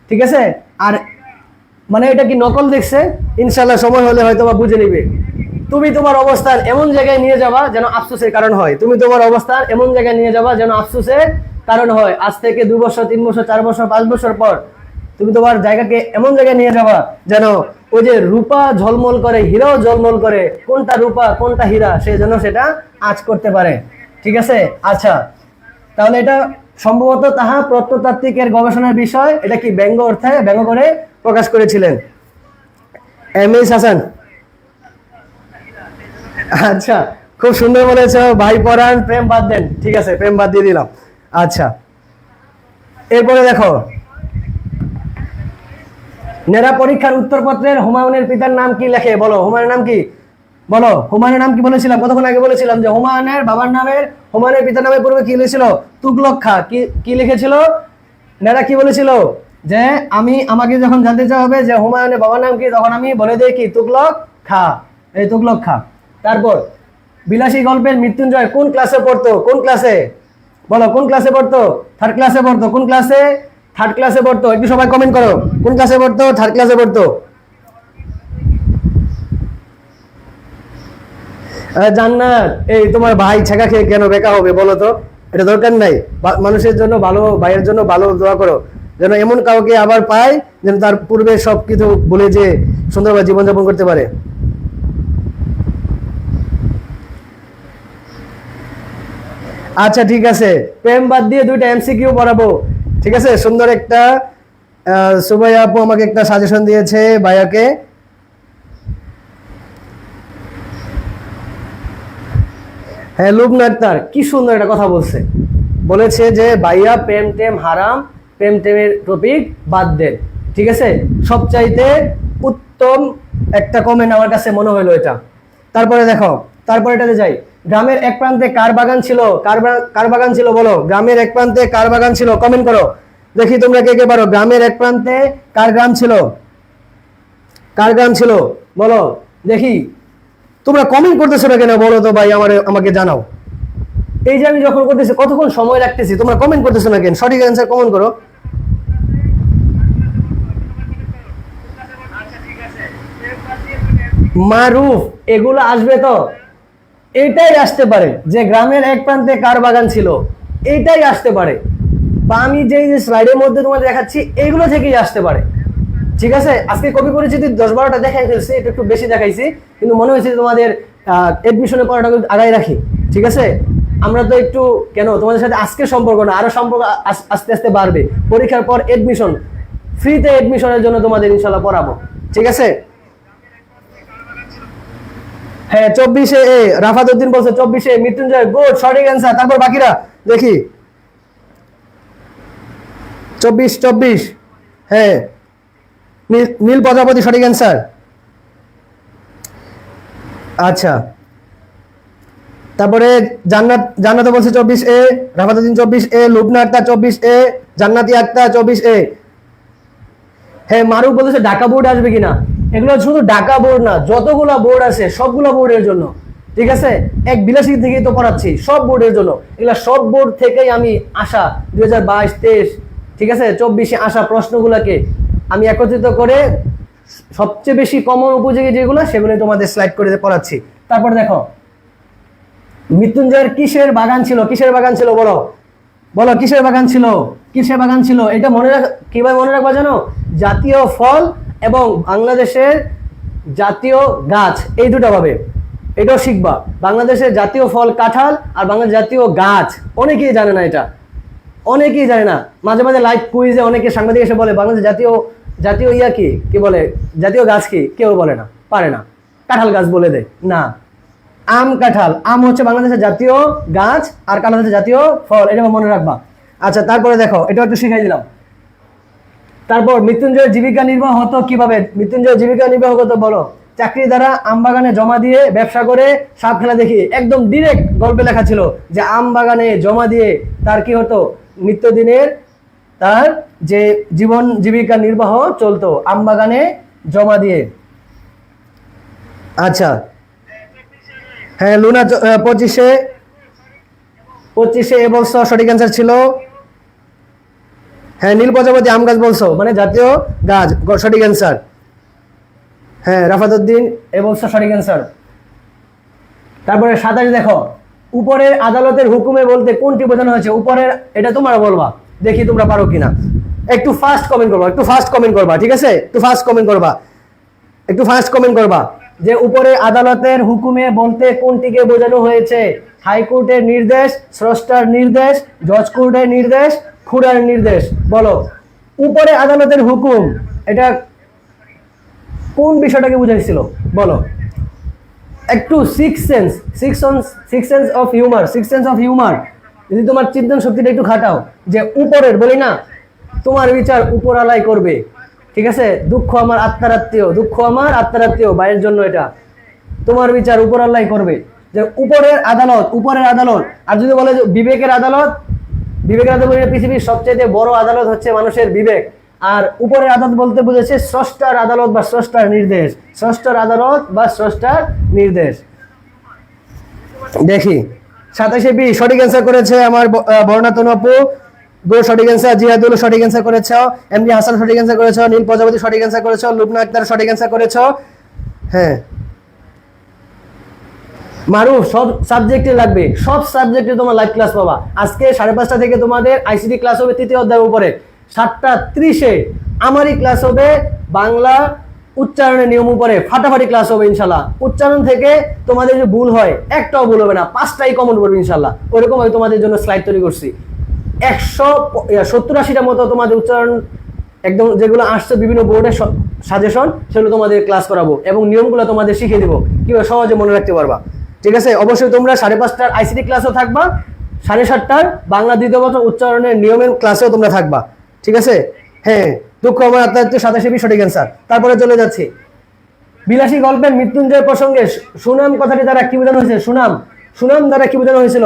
ঠিক আছে। আর মানে এটা কি নকল দেখছে? ইনশাল্লাহ সময় হলে হয়তো বা বুঝে নিবে। তুমি তোমার অবস্থান এমন জায়গায় নিয়ে যাবা যেন আফসোসের কারণ হয়। তুমি তোমার অবস্থান এমন জায়গায় নিয়ে যাবা যেন আফসোসের কারণ হয়। আজ থেকে 2 বছর, 3 বছর, 4 বছর, 5 বছর পর তুমি তোমার জায়গাকে এমন জায়গায় নিয়ে যাবা যেন ওই যে রূপা ঝলমল করে, হীরাও ঝলমল করে, কোনটা রূপা কোনটা হীরা সে যেন সেটা আঁচ করতে পারে, ঠিক আছে। আচ্ছা, তাহলে এটা সম্ভবত তাহা প্রত্নতাত্ত্বিকের গবেষণার বিষয়। এটা কি ব্যঙ্গ অর্থে ব্যঙ্গ করে প্রকাশ করেছিলেন এম.এস. হাসান। আচ্ছা, খুব সুন্দর বলেছ ভাই পরাণ। প্রেম বাদ দেন, ঠিক আছে, প্রেম বাদ দিয়ে দিলাম। আচ্ছা, এরপরে দেখো, নেরা পরীক্ষার উত্তরপত্রের হুমায়ুনের পিতার নাম কি লেখে? বলো, হুমায়ুনের নাম কি? বলো, হুমায়ুনের নাম কি বলেছিলাম কতক্ষণ আগে? বলেছিলাম যে হুমায়ুনের বাবার নামের, হুমায়ুনের পিতার নামের পূর্বে কি লিখেছিল? তুগলক খা। কি লিখেছিল? নেরা কি বলেছিল? যে আমাকে যখন জানতে চাওয়া হবে যে হুমায়ুনের বাবার নাম কি, তখন আমি বলে দিই কি, তুগলক খা। এই তুগলক খা। তারপর বিলাসী গল্পের মৃত্যুঞ্জয় কোন ক্লাসে পড়তো? কোন ক্লাসে? বলো, কোন ক্লাসে পড়তো? 3rd ক্লাসে পড়তো। কোন ক্লাসে? 3rd ক্লাসে পড়তো। একটু সবাই কমেন্ট করো, কোন ক্লাসে পড়তো? 3rd ক্লাসে পড়তো। জান্নাত, এই তোমার ভাই ছেঁকা খেয়ে কেন বেকা হবে বলো তো? এটা দরকার নাই। মানুষের জন্য ভালো, ভাইয়ের জন্য ভালো দোয়া করো যেন এমন কাউকে আবার পায় যেন তার পূর্বে সবকিছু বলে যে সুন্দরভাবে জীবনযাপন করতে পারে। আচ্ছা, ঠিক আছে, প্রেম বাদ দিয়ে 2টা এমসিকিউ পড়াবো, ঠিক আছে। সুন্দর একটা সুবাইয়া আপু আমাকে একটা সাজেশন দিয়েছে ভাইয়াকে। হ্যাঁ, লুবনা আক্তার কি সুন্দর একটা কথা বলেছে যে ভাইয়া প্রেম টেম হারাম, প্রেম টেমের টপিক বাদ দেন, ঠিক আছে। সবচাইতে উত্তম একটা কমেন্ট আমার কাছে মনে হলো এটা। তারপরে দেখো, তারপরে এটাতে যাই। গ্রামের এক প্রান্তে কার বাগান ছিল? কার বাগান ছিল বলো? গ্রামের এক প্রান্তে কার বাগান ছিল? কমেন্ট করো দেখি তোমরা কে কে পারো। গ্রামের এক প্রান্তে কার গ্রাম ছিল? কার গ্রাম ছিল বলো দেখি। তোমরা কমেন্ট করতেছো না কেন বলো তো ভাই, আমাকে জানাও। এই যে আমি যখন করতেছি কতক্ষণ সময় রাখতেছি, তোমরা কমেন্ট করতেছো না কেন? সঠিক অ্যান্সার কমেন্ট করো। মারুফ, এগুলো আসবে তো? এটাই আসতে পারে যে গ্রামের এক প্রান্তে কার বাগান ছিল, এটাই আসতে পারে। বা আমি যে স্লাইডের মধ্যে তোমাদের দেখাচ্ছি এইগুলো থেকেই আসতে পারে, ঠিক আছে। আজকে কবি পরিচিতি 10-12টা দেখাই ফেলছি, এটা একটু বেশি দেখাইছি, কিন্তু মনে হয়েছে তোমাদের এডমিশনের পড়াটা আগাই রাখি, ঠিক আছে। আমরা তো একটু কেন তোমাদের সাথে আজকে সম্পর্ক না, আরো সম্পর্ক আস্তে আস্তে বাড়বে। পরীক্ষার পর এডমিশন, ফ্রিতে এডমিশনের জন্য তোমাদের ইনশাল্লাহ পড়াবো, ঠিক আছে। হ্যাঁ, 24-এ রাফাত উদ্দিন বলছে 24-এ মৃত্যুঞ্জয়, গুড, সঠিক অ্যান্সার। তারপর বাকিরা দেখি। 24, হ্যাঁ, নীল প্রজাপতি সঠিক অ্যান্সার। আচ্ছা, তারপরে জান্নাত বলছে 24-এ, রাফাতুদ্দিন 24-এ, লুবনা আক্তার 24-এ, জান্নাতি আক্তার 24-এ। হ্যাঁ, মারুফ বলেছে ঢাকা বোর্ড আসবে কিনা। এগুলো শুধু ঢাকা বোর্ড না, যতগুলা বোর্ড আছে সবগুলো বোর্ডের জন্য, ঠিক আছে। এক বিলাসী থেকেই তো পড়াচ্ছি, সব বোর্ডের জন্য। এগুলা সব বোর্ড থেকেই আমি আসা 2022-23, ঠিক আছে, 24-এ আসা প্রশ্নগুলোকে আমি একত্রিত করে সবচেয়ে বেশি কমন উপযোগী যেগুলো সেগুলো তোমাদের স্লাইড করে পড়াচ্ছি। তারপর দেখো, মৃত্যুঞ্জয়ের কিসের বাগান ছিল? কিসের বাগান ছিল বলো? বলো, কিসের বাগান ছিল? কিসের বাগান ছিল? এটা কিভাবে মনে রাখবা জানো? জাতীয় ফল এবং বাংলাদেশের জাতীয় গাছ, এই দুটো ভাবে এটাও শিখবা। বাংলাদেশের জাতীয় ফল কাঁঠাল, আর বাংলাদেশের জাতীয় গাছ অনেকেই জানে না, এটা অনেকেই জানে না। মাঝে মাঝে লাইভ কুইজে অনেকে সাংবাদিক এসে বলে বাংলাদেশের জাতীয় ইয়া কি বলে, জাতীয় গাছ কি, কেউ বলে না, পারে না। কাঁঠাল গাছ বলে দেয় না, আম কাঁঠাল। আম হচ্ছে বাংলাদেশের জাতীয় গাছ আর কাঁঠাল হচ্ছে জাতীয় ফল, এটা মনে রাখবা। আচ্ছা, তারপরে দেখো, এটা একটু শিখাই দিলাম। তারপর মৃত্যুঞ্জয়ের জীবিকা নির্বাহ হতো কিভাবে? মৃত্যুঞ্জয়ের জীবিকা নির্বাহ হতো বলো। চাকরি দ্বারা আমবাগানে জমা দিয়ে ব্যবসা করে সাপ খেলা দেখি, একদম ডিরেক্ট গল্পে লেখা ছিল যে আমবাগানে জমা দিয়ে তার কি হতো, নিত্যদিনের তার যে জীবন জীবিকা নির্বাহ চলতো আমবাগানে জমা দিয়ে। আচ্ছা হ্যাঁ, লুনা 25-এ এ বলছো, সঠিক অ্যান্সার ছিল। হ্যাঁ, নীল প্রজাপতি আম গাছ বলছো, মানে জাতীয় গাছ, সঠিক অ্যান্সার। হ্যাঁ, রাফাতুদ্দিন এ বলছো, সঠিক অ্যান্সার। তারপরে 27 দেখো, উপরের আদালতের হুকুমে বলতে কোনটি বোঝানো হয়েছে? উপরের, এটা তোমরা বলবা, দেখি তোমরা পারো কিনা। একটু ফাস্ট কমেন্ট করবা, একটু ফাস্ট কমেন্ট করবা, ঠিক আছে? একটু ফাস্ট কমেন্ট করবা, একটু ফাস্ট কমেন্ট করবা যে উপরে আদালতের হুকুমে বলতে কোনটিকে বোঝানো হয়েছে? হাইকোর্টের নির্দেশ, স্রষ্টার নির্দেশ, জজ কোর্টের নির্দেশ, খুড়ার নির্দেশ। বলো, উপরে আদালতের হুকুম এটা কোন বিষয়টাকে বুঝাইছিল? বলো একটু। সিক্স সেন্স অফ হিউমার, যদি তোমার চিন্তন শক্তিটা একটু খাটাও, যে উপরের বলি না, তোমার বিচার উপরালাই করবে, ঠিক আছে? দুঃখ আমার আত্মার আত্মীয়, বাইরের জন্য এটা, তোমার বিচার উপরালাই করবে। যে উপরের আদালত, আর যদি বলে যে বিবেকের আদালত পৃথিবীর সবচেয়ে বড় আদালত হচ্ছে মানুষের বিবেক। আর উপরের আদালত বলতে বুঝেছে স্রষ্টার আদালত বা স্রষ্টার নির্দেশ, দেখি 27-এ বি সঠিক অ্যান্সার করেছে আমার বর্ণাতন আপু, সঠিক অ্যান্সার। জিয়াদুল সঠিক অ্যান্সার করেছ, এমডি হাসান সঠিক অ্যান্সার করেছ, নীল প্রজাপতি সঠিক অ্যান্সার করেছ, লুবনা আক্তার সঠিক অ্যান্সার করেছ। হ্যাঁ, মারুফ সব সাবজেক্টে লাগবে, সব সাবজেক্টে তোমার লাইভ ক্লাস পাবা। আজকে 5:30 থেকে তোমাদের আইসিটি ক্লাস হবে 3য় অধ্যায়ের উপরে। 7:30-এ আমারই ক্লাস হবে বাংলা উচ্চারণের নিয়ম উপরে, ফাটাফাটি ক্লাস হবে ইনশাল্লাহ। উচ্চারণ থেকে তোমাদের যে ভুল হয়, একটাও ভুল হবে না, 5টাই কমন পড়বে ইনশাল্লাহ। ওইরকম আমি তোমাদের জন্য স্লাইড তৈরি করছি, 170-80টা মতো তোমাদের উচ্চারণ একদম যেগুলো আসছে বিভিন্ন বোর্ডের সাজেশন, সেগুলো তোমাদের ক্লাস করাবো এবং নিয়মগুলো তোমাদের শিখিয়ে দিব কিভাবে সহজে মনে রাখতে পারবা, ঠিক আছে? অবশ্যই তোমরা 5:30টার আইসিটি ক্লাসও থাকবা, 7:30টার বাংলা দ্বিতীয় বছর উচ্চারণের নিয়মের ক্লাসেও তোমরা থাকবা, ঠিক আছে? হ্যাঁ, দুঃখ আমার আত্মার 27 সঠিক অ্যান্সার। তারপরে চলে যাচ্ছি বিলাসী গল্পের মৃত্যুঞ্জয় প্রসঙ্গে সুনাম কথাটি দ্বারা কি বোঝানো হয়েছে? সুনাম দ্বারা কি বোঝানো হয়েছিল?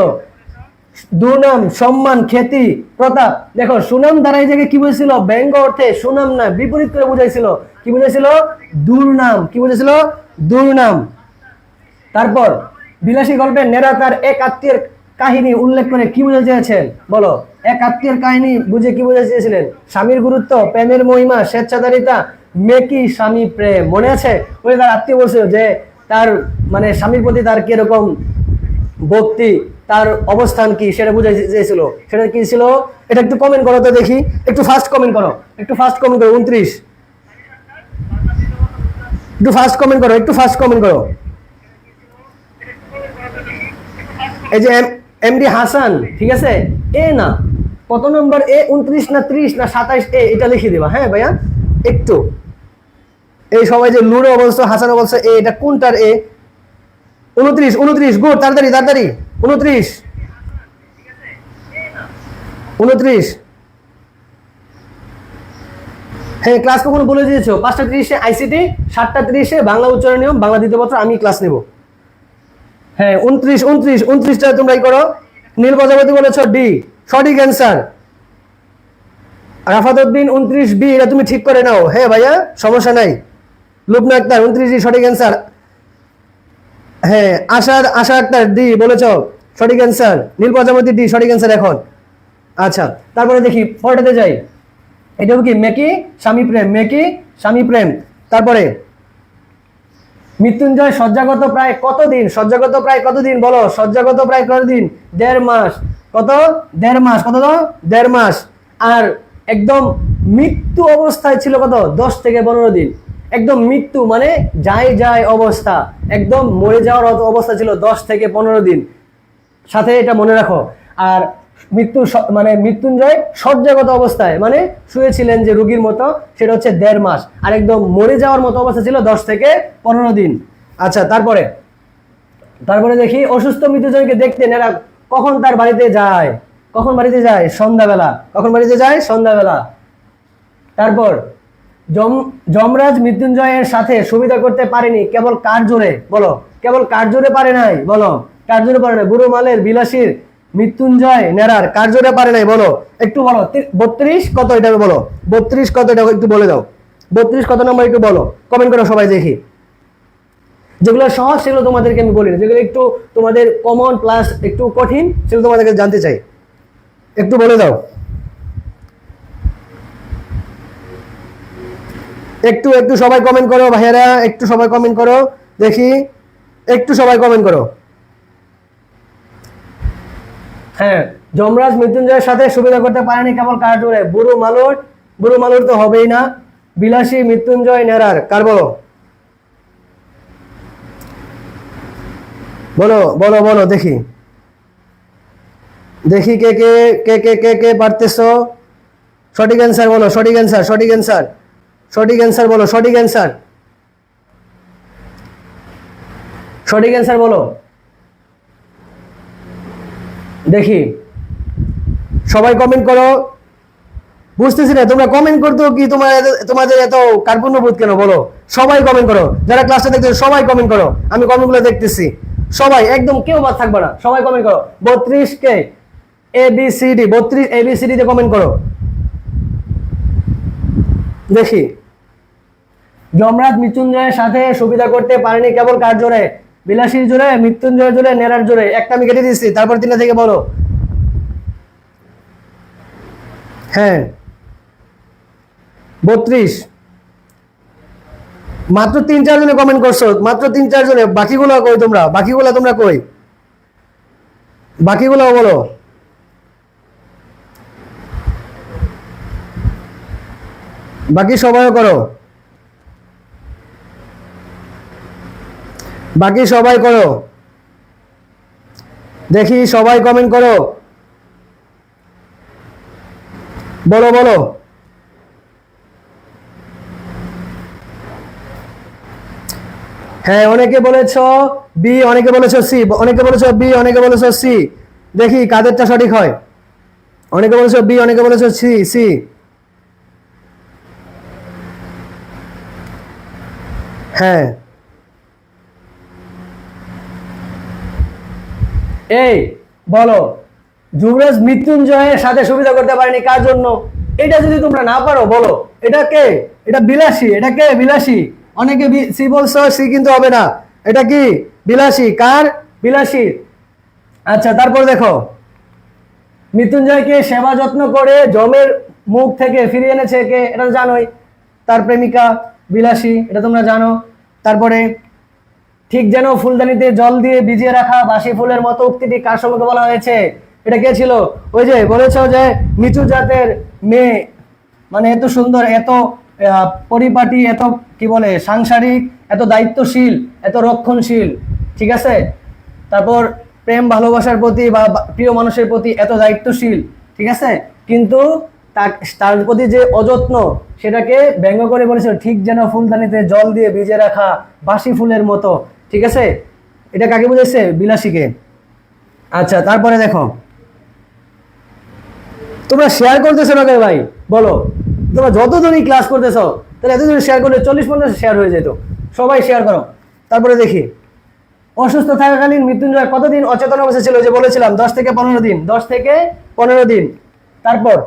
দুর্নাম, সম্মান, খ্যাতি, প্রতাপ। দেখো, সুনাম দ্বারা এই জায়গায় কি বুঝেছিল? ব্যঙ্গ অর্থে সুনাম না, বিপরীত করে বুঝাইছিল। কি বুঝাইছিল? দুর্নাম। কি বুঝেছিল? দুর্নাম। তারপর বিলাসী গল্পের নেরা তার এক আত্মীয়ের কাহিনী উল্লেখ করে কি বুঝাতে চেয়েছেন? বলো, এক আত্মীয়ের কাহিনী বুঝে কি বুঝাতে চেয়েছিলেন? স্বামীর গুরুত্ব, প্রেমের মহিমা, স্বেচ্ছাচারিতা, মেকি স্বামী প্রেম। মনে আছে? ওই তার আত্মীয় বলছিল যে তার মানে স্বামীর প্রতি তার কিরকম ভক্তি, তার অবস্থান কি, সেটা বুঝাতে চেয়েছিল। সেটা কি ছিল? এটা একটু কমেন্ট করো তো দেখি, একটু ফাস্ট কমেন্ট করো, 29, একটু ফাস্ট কমেন্ট করো। এই যে এমডি হাসান, ঠিক আছে? এ না, কত নম্বর এ? 29 না 30 না 27 এ, এটা লিখে দিবা। হ্যাঁ ভাইয়া, একটু এই সবাই যে লুরো বলছো, হাসান বলছো, এ এটা কোনটার এ? 29 গুড, তাড়াতাড়ি 29। হ্যাঁ, ক্লাস কখনো বলে দিয়েছো? 5:30-এ আইসিটি, 7:30-এ বাংলা উচ্চারণ নিয়ম, বাংলা দ্বিতীয় পত্র আমি ক্লাস নেব। হ্যাঁ, 29টা তোমরাই করো। নীল প্রজাপতি বলেছ ডি, সঠিক অ্যান্সার। রাফাতুদ্দিন 29 বি, এটা তুমি ঠিক করে নাও। হ্যাঁ ভাইয়া, সমস্যা নাই। লুবনা আক্তার 29 ডি সঠিক অ্যান্সার। হ্যাঁ, আশা আক্তার ডি বলেছ, সঠিক অ্যান্সার। নীল প্রজাপতি ডি সঠিক অ্যান্সার এখন। আচ্ছা, তারপরে দেখি পরেরটাতে যাই। এটাও কি মেকি স্বামী প্রেম। তারপরে মৃত্যুঞ্জয় শয্যাগত প্রায় কতদিন? বলো, শয্যাগত প্রায় কতদিন? 1.5 মাস। কত? 1.5 মাস। কত? 1.5 মাস। আর একদম মৃত্যু অবস্থায় ছিল কত? 10 থেকে 15 দিন। একদম মৃত্যু মানে যায় অবস্থা, একদম মরে যাওয়ার অবস্থা ছিল 10 থেকে 15 দিন, সাথে এটা মনে রাখো। আর মৃত্যুঞ্জয় শয্যাগত অবস্থায় মানে শুয়েছিলেন যে রোগীর মতো, সেটা হচ্ছে 1.5 মাস। আর একদম মরে যাওয়ার মতো অবস্থা ছিল 10 থেকে 15 দিন। আচ্ছা, তারপরে দেখি অসুস্থ মৃত্যুঞ্জয়কে দেখতে নেরা কখন তার বাড়িতে যায়? সন্ধ্যাবেলা। কখন বাড়িতে যায়? সন্ধ্যাবেলা। তারপর যমরাজ মৃত্যুঞ্জয়ের সাথে সুবিধা করতে পারেনি কেবল কার জোরে, বলো কেবল কার জোরে পারে নাই, বলো কার জোরে পারে নাই, বুড়ো মালের বিলাসীর মৃত্যুঞ্জয় নেরার কার জোরে পারে নাই, বলো একটু বলো। 32 কত এটা বলো, 32 কত এটা একটু বলে দাও, 32 কত নম্বর একটু বলো, কমেন্ট করো সবাই দেখি। যেগুলো সহজ সেগুলো তোমাদেরকে আমি বলি না, যেগুলো একটু তোমাদের কমন প্লাস একটু কঠিন সেগুলো তোমাদেরকে জানতে চাই, একটু বলে দাও। একটু একটু সবাই কমেন্ট করো ভাইয়েরা, একটু সবাই কমেন্ট করো দেখি, একটু সবাই কমেন্ট করো। হ্যাঁ, যমরাজ মৃত্যুঞ্জয়ের সাথে সুবিধা করতে পারেনি কেবল কার জোরে, বুড়ো মালুর তো হবেই না, বিলাসী মৃত্যুঞ্জয় নেরার কার, বলো বলো বলো বলো দেখি দেখি কে কে কে কে কে কে পারতেছো। সঠিক অ্যান্সার বলো, সঠিক অ্যান্সার, সঠিক অ্যান্সার, সঠিক অ্যান্সার বলো, সঠিক অ্যান্সার, সঠিক অ্যান্সার বলো দেখি, সবাই কমেন্ট করো। বুঝতেছি না তোমরা কমেন্ট করতো কি, তোমাদের এত কার্পণ্যবোধ কেন, বলো সবাই কমেন্ট করো, যারা ক্লাসটা দেখছো সবাই কমেন্ট করো, আমি কমেন্টগুলো দেখতেছি, সবাই একদম কেউ বাদ থাকবে না, সবাই কমেন্ট করো। 32 কে ABCD, 32 ABCD তে কমেন্ট করো দেখি। যমরাজ মৃত্যুঞ্জয়ের সাথে সুবিধা করতে পারেনি কেবল কার জোরে, বিলাসীর জোরে, মৃত্যুঞ্জয় জোরে, নেরার জোরে, একটা আমি কেটে দিচ্ছি, তারপর 3টা থেকে বলো। হ্যাঁ 32, মাত্র 3-4 জনে কমেন্ট করছো, মাত্র 3-4 জনে, বাকিগুলো কই তোমরা, বাকিগুলো তোমরা কই, বাকিগুলো বলো। বাকি সবাই করো, বাকি সবাই করো দেখি, সবাই কমেন্ট করো, বলো বলো। হ্যাঁ অনেকে বলেছো বি, অনেকে বলেছো সি, অনেকে বলেছো বি, অনেকে বলেছো সি, দেখি কাদেরটা সঠিক হয়। অনেকে বলেছো বি, অনেকে বলেছো সি, সি। হ্যাঁ এই বলো, যুবরাজ মৃত্যুঞ্জয়ের সাথে সুবিধা করতে পারেনি কার জন্য, এটা যদি তোমরা না পারো বলো এটা কে, এটা বিলাসী, এটা কে বিলাসী, অনেকে সি বলছো, সি কিন্তু হবে না, এটা কি বিলাসী, কার, বিলাসী। আচ্ছা তারপর দেখো, মৃত্যুঞ্জয়কে সেবা যত্ন করে যমের মুখ থেকে ফিরিয়ে এনেছে কে, এটা তো জানোই, তার প্রেমিকা বিলাসী, এটা তোমরা জানো। তারপরে ঠিক যেন ফুলদানিতে জল দিয়ে ভিজিয়ে রাখা বাসি ফুলের মতো উক্তিটি কার সম্পর্কে বলা হয়েছে, এটা কে ছিল, ওই যে বলেছো যে নিচু জাতের মেয়ে, মানে এত সুন্দর, এত পরিপাটি, এত কি বলে সাংসারিক, এত দায়িত্বশীল, এত রক্ষণশীল, ঠিক আছে, তারপর প্রেম ভালোবাসার প্রতি বা প্রিয় মানুষের প্রতি এত দায়িত্বশীল, ঠিক আছে, কিন্তু তার প্রতি যে অযত্ন সেটাকে ব্যঙ্গ করে বলেছিল ঠিক যেন ফুলদানিতে জল দিয়ে ভিজে রাখা বাসি ফুলের মতো, ঠিক আছে, এটা কাকে বুঝেছে, বিলাসীকে। আচ্ছা তারপরে দেখো, তোমরা শেয়ার করতেছো না কেন ভাই, বলো তোমরা যতজনই ক্লাস করতেছো তাহলে এতজন শেয়ার করলে 40-50 শেয়ার হয়ে যেত, সবাই শেয়ার করো। তারপরে দেখি, অসুস্থ থাকাকালীন মৃত্যুঞ্জয় কতদিন অচেতন অবস্থা ছিল, যে বলেছিলাম 10 থেকে 15 দিন, 10 থেকে 15 দিন। তারপর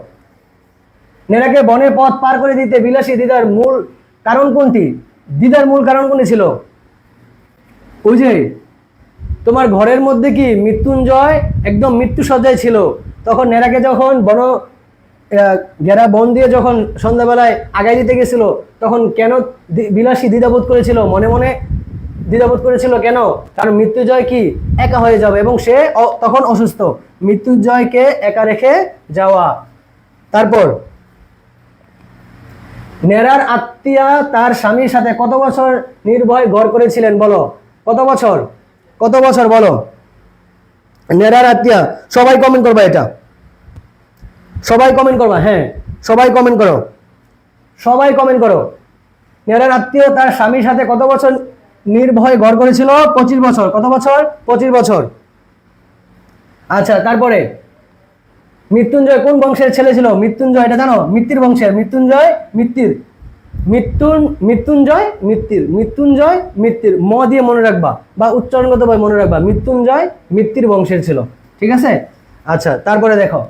নেরাকে বনে পথ পার করে দিতে বিলাসী দিদার মূল কারণ কোনটি, দিদার মূল কারণ কোনটি ছিল, ওই যে তোমার ঘরের মধ্যে কি মৃত্যুঞ্জয় একদম মৃত্যু সজ্জায় ছিল, তখন নেরাকে যখন ঘেরা বন দিয়ে যখন সন্ধ্যাবেলায় আগায় দিতে গেছিল, তখন কেন বিলাসী দ্বিধাবোধ করেছিল, মনে মনে দ্বিধাবোধ করেছিল কেন, কারণ মৃত্যুঞ্জয় কি একা হয়ে যাবে এবং সে তখন অসুস্থ, মৃত্যুঞ্জয়কে একা রেখে যাওয়া। তারপর নেরার আত্মীয়া তার স্বামীর সাথে কত বছর নির্ভয় ঘর করেছিলেন, বলো কত বছর, কত বছর বলো, নেরার আত্মীয়া, সবাই কমেন্ট করবা, এটা সবাই কমেন্ট করবা, হ্যাঁ সবাই কমেন্ট করো, সবাই কমেন্ট করো। নেরার আত্মীয় তার স্বামীর সাথে কত বছর নির্ভয় ঘর করেছিল, 25 বছর, কত বছর, 25 বছর। আচ্ছা তারপরে মৃত্যুঞ্জয় কোন বংশের ছেলে ছিল, মৃত্যুঞ্জয় এটা জানো, মিত্তির বংশের, মৃত্যুঞ্জয় মিত্তির, মৃত্যুঞ্জয় মৃত্যুঞ্জয় মৃত্যুর ম দিয়ে মনে রাখবা বা উচ্চারণগতভাবে মনে রাখবা, মৃত্যুঞ্জয় মৃত্যুর বংশের ছিল। ঠিক আছে। আচ্ছা, তারপরে দেখো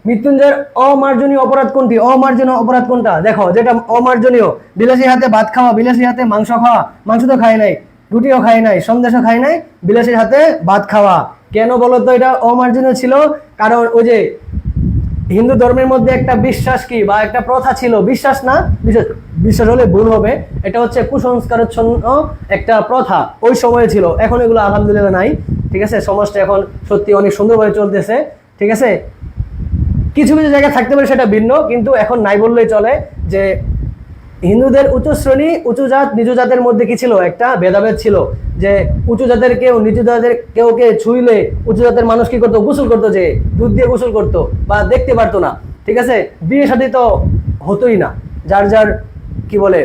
মৃত্যুঞ্জয়ের অমার্জনীয় অপরাধ কোনটি? অমার্জনীয় অপরাধ কোনটা? দেখো যেটা অমার্জনীয়, বিলাসী হাতে ভাত খাওয়া, বিলাসী হাতে মাংস খাওয়া, মাংস তো খায় নাই, রুটিও খায় নাই, সন্দেশও খায় নাই, বিলাসীর হাতে ভাত খাওয়া। কেন বলো তো এটা অমার্জনীয় ছিল? কারণ ওই যে হিন্দু ধর্মের মধ্যে একটা বিশ্বাস কি বা একটা প্রথা ছিল, বিশ্বাস না, বিশ্বাস হলে ভুল হবে, এটা হচ্ছে কুসংস্কারচ্ছন্ন একটা প্রথা ওই সময়ে ছিল। এখন এগুলো আলহামদুলিল্লাহ নাই। ঠিক আছে, সমাজটা এখন সত্যি অনেক সুন্দরভাবে চলতেছে। ঠিক আছে, কিছু কিছু জায়গায় থাকতে পারে সেটা ভিন্ন, কিন্তু এখন নাই বললেই চলে। যে হিন্দুদের উচ্চ শ্রেণী উঁচু জাত নিচু জাতের মধ্যে কি ছিল? একটা ভেদাভেদ ছিল, যে উঁচু জাতের কেউ নিচু জাতের কেউকে ছুঁইলে উঁচু জাতের মানুষ কি করতো? গোসল করতো, যে দুধ দিয়ে গোসল করতো বা দেখতে পারতো না। ঠিক আছে, বিয়ে শাদী তো হতোই না, যার যার কি বলে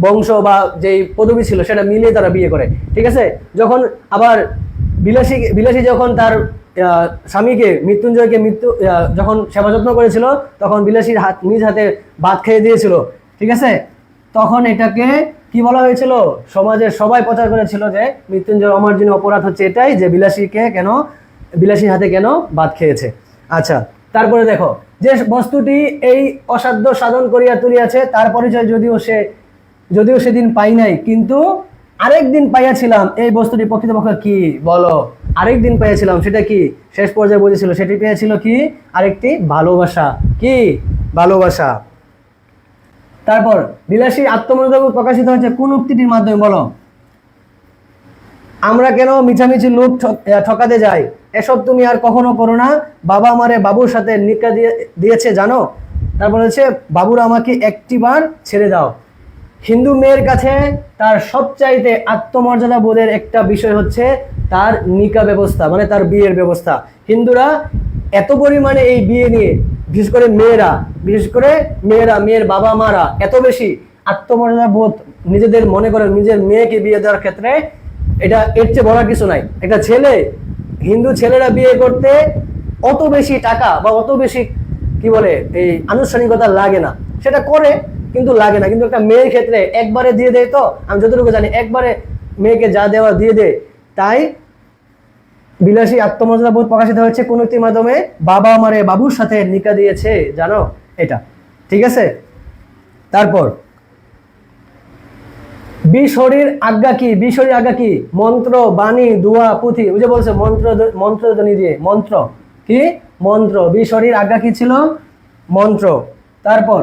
বংশ বা যেই পদবি ছিল সেটা মিলিয়ে তারা বিয়ে করে। ঠিক আছে, যখন আবার বিলাসী যখন তার স্বামীকে মৃত্যুঞ্জয়কে যখন সেবা যত্ন করেছিল, তখন বিলাসীর নিজ হাতে ভাত খেয়ে দিয়েছিল। ঠিক আছে, তখন এটাকে কি বলা হয়েছিল? সমাজের সবাই প্রচার করেছিল যে মৃত্যুঞ্জয় অমার্জনীয় অপরাধ হচ্ছে এটাই, যে বিলাসীর হাতে কেন ভাত খেয়েছে। আচ্ছা, তারপরে দেখো যে বস্তুটি এই অসাধ্য সাধন করিয়া তুলিয়াছে, তার পরিচয় যদিও সেদিন পাই নাই, কিন্তু আরেক দিন পাইয়াছিলাম। এই বস্তুটি প্রকৃতপক্ষে কি বলো? আরেক দিন পেয়েছিলাম, সেটা কি? শেষ পর্যায়ে বলেছিল সেটি পেয়েছিল কি? আরেকটি ভালোবাসা। কি? ভালোবাসা। তারপর বিলাসী আত্মমনোযোগ প্রকাশিত হয়েছে কোন উক্তিটির মাধ্যমে বলো? আমরা কেন মিছামিছি লোক ঠকাতে যাই, এসব তুমি আর কখনো করো না, বাবা আমারে বাবুর সাথে নিকা দিয়েছে জানো। তারপর হচ্ছে বাবুরা আমাকে একটিবার ছেড়ে দাও। হিন্দু মেয়ের কাছে তার সবচাইতে আত্মমর্যাদা বোধের একটা বিষয় হচ্ছে তার নিকা ব্যবস্থা, মানে তার বিয়ের ব্যবস্থা। হিন্দুরা এত পরিমাণে এই বিয়ে নিয়ে, বিশেষ করে মেয়ের বাবা মারা এত বেশি আত্মমর্যাদা বোধ নিজেদের মনে করেন নিজের মেয়েকে বিয়ে দেওয়ার ক্ষেত্রে, এটা এর চেয়ে বলার কিছু নাই। একটা হিন্দু ছেলেরা বিয়ে করতে অত বেশি টাকা বা অত বেশি কি বলে এই আনুষ্ঠানিকতা লাগে না, সেটা করে কিন্তু লাগে না। কিন্তু একটা মেয়ের ক্ষেত্রে একবারে দিয়ে দেয়, তো আমি যতটুকু জানি একবারে মেয়েকে যা দেওয়া দিয়ে দেয়। তাই বিলাসী আত্মমর্যাদা বোধ প্রকাশিত হয়েছে কোন একটির মাধ্যমে? বাবা আমারে বাবুর সাথে নিকা দিয়েছে জানো, এটা। ঠিক আছে, তারপর বিশরীর আজ্ঞা কি? বিশরীর আজ্ঞা কি? মন্ত্র, বাণী, দুয়া, পুঁথি। ওই যে বলছে মন্ত্রধ্বনি দিয়ে, মন্ত্র কি? মন্ত্র। বিশরীর আজ্ঞা কি ছিল? মন্ত্র। তারপর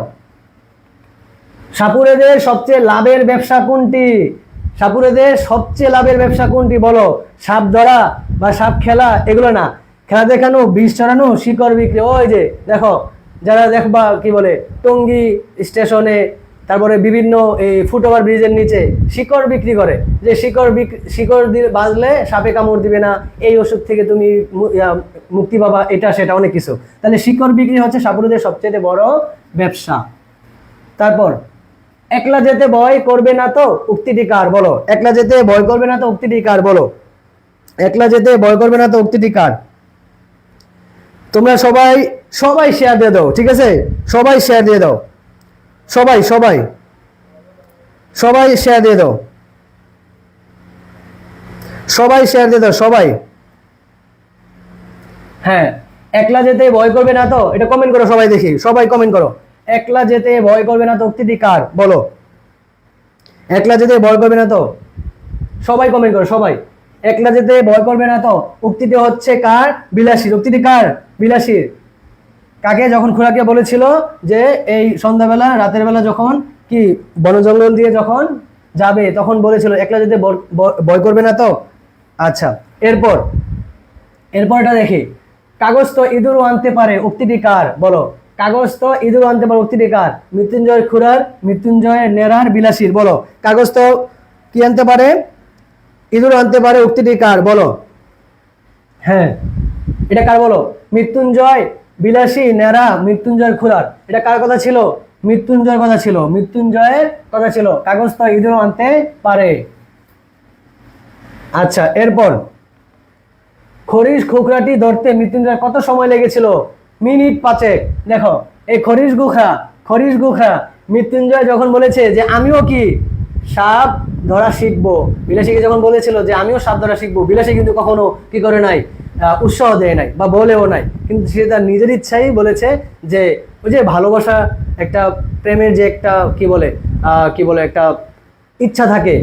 সাপুড়েদের সবচেয়ে লাভের ব্যবসা কোনটি? সাপুড়েদের সবচেয়ে লাভের ব্যবসা কোনটি বলো? সাপ ধরা বা সাপ খেলা, এগুলো না। খেলা দেখানো, বিষ চড়ানো, শিকড় বিক্রি। ওই যে দেখো, যারা দেখবা কি বলে টঙ্গী স্টেশনে, তারপরে বিভিন্ন এই ফুটওভার ব্রিজের নিচে শিকড় বিক্রি করে, যে শিকড় দিয়ে বাজলে সাপে কামড় দিবে না, এই ওষুধ থেকে তুমি মুক্তি পাবা, এটা সেটা অনেক কিছু। তাহলে শিকড় বিক্রি হচ্ছে সাপুড়েদের সবচেয়ে বড় ব্যবসা। তারপর একলা যেতে ভয় করবে না তো উক্তিটি কার বলো? একলা যেতে ভয় করবে না তো উক্তিটি কার বলো? একলা যেতে ভয় করবে না তো উক্তিটি কার? তোমরা সবাই শেয়ার দিয়ে দাও। ঠিক আছে, সবাই শেয়ার দিয়ে দাও, সবাই শেয়ার দিয়ে দাও, সবাই শেয়ার দিয়ে দাও, সবাই। হ্যাঁ, একলা যেতে ভয় করবে না তো, এটা কমেন্ট করো সবাই, দেখি সবাই কমেন্ট করো। একলা যেতে ভয় করবে না তো উক্তিটি কার বলো? একলা যেতে ভয় করবে না তো, সবাই কমেন্ট করো, সবাই। একলা যেতে ভয় করবে না তো উক্তিটি হচ্ছে কার? বিলাসীর। উক্তিটি কার? বিলাসীর। কাকে? যখন খুড়াকে বলেছিল যে এই সন্ধ্যাবেলা রাতের বেলা যখন কি বন জঙ্গল দিয়ে যখন যাবে, তখন বলেছিল একলা যেতে ভয় করবে না তো। আচ্ছা, এরপরটা দেখি। কাগজ তো ইঁদুরও আনতে পারে উক্তিটি কার বলো? কাগজ তো ইঁদুর আনতে পারে উক্তিটি কার? মৃত্যুঞ্জয় খুড়ার, মৃত্যুঞ্জয় নেরার, বিলাসীর। বলো, কাগজ তো কি আনতে পারে? ইঁদুর আনতে পারে উক্তিটি কার বলো? হ্যাঁ, এটা কার বলো? মৃত্যুঞ্জয়, বিলাসী, নেরা, মৃত্যুঞ্জয় খুড়ার। এটা কার কথা ছিল? মৃত্যুঞ্জয়ের কথা ছিল, মৃত্যুঞ্জয়ের কথা ছিল। কাগজ তো ইঁদুর আনতে পারে। আচ্ছা, এরপর খরিশ খুকরাটি ধরতে মৃত্যুঞ্জয়ের কত সময় লেগেছিল? মিনিট 5। দেখো, এই খরিশ হরিশ গুহা মৃত্যুঞ্জয় যখন বলেছে যে আমিও কি সাপ ধরা শিখবো, বিলাসীকে যখন বলেছিল যে আমিও সাপ ধরা শিখবো, বিলাসী কিন্তু কখনো কি করে নাই, উৎসাহ দেয় নাই বা বলেও নাই, কিন্তু সে তার নিজের ইচ্ছাই বলেছে যে ওই যে ভালোবাসা একটা প্রেমের যে একটা কি বলে একটা ইচ্ছা থাকে,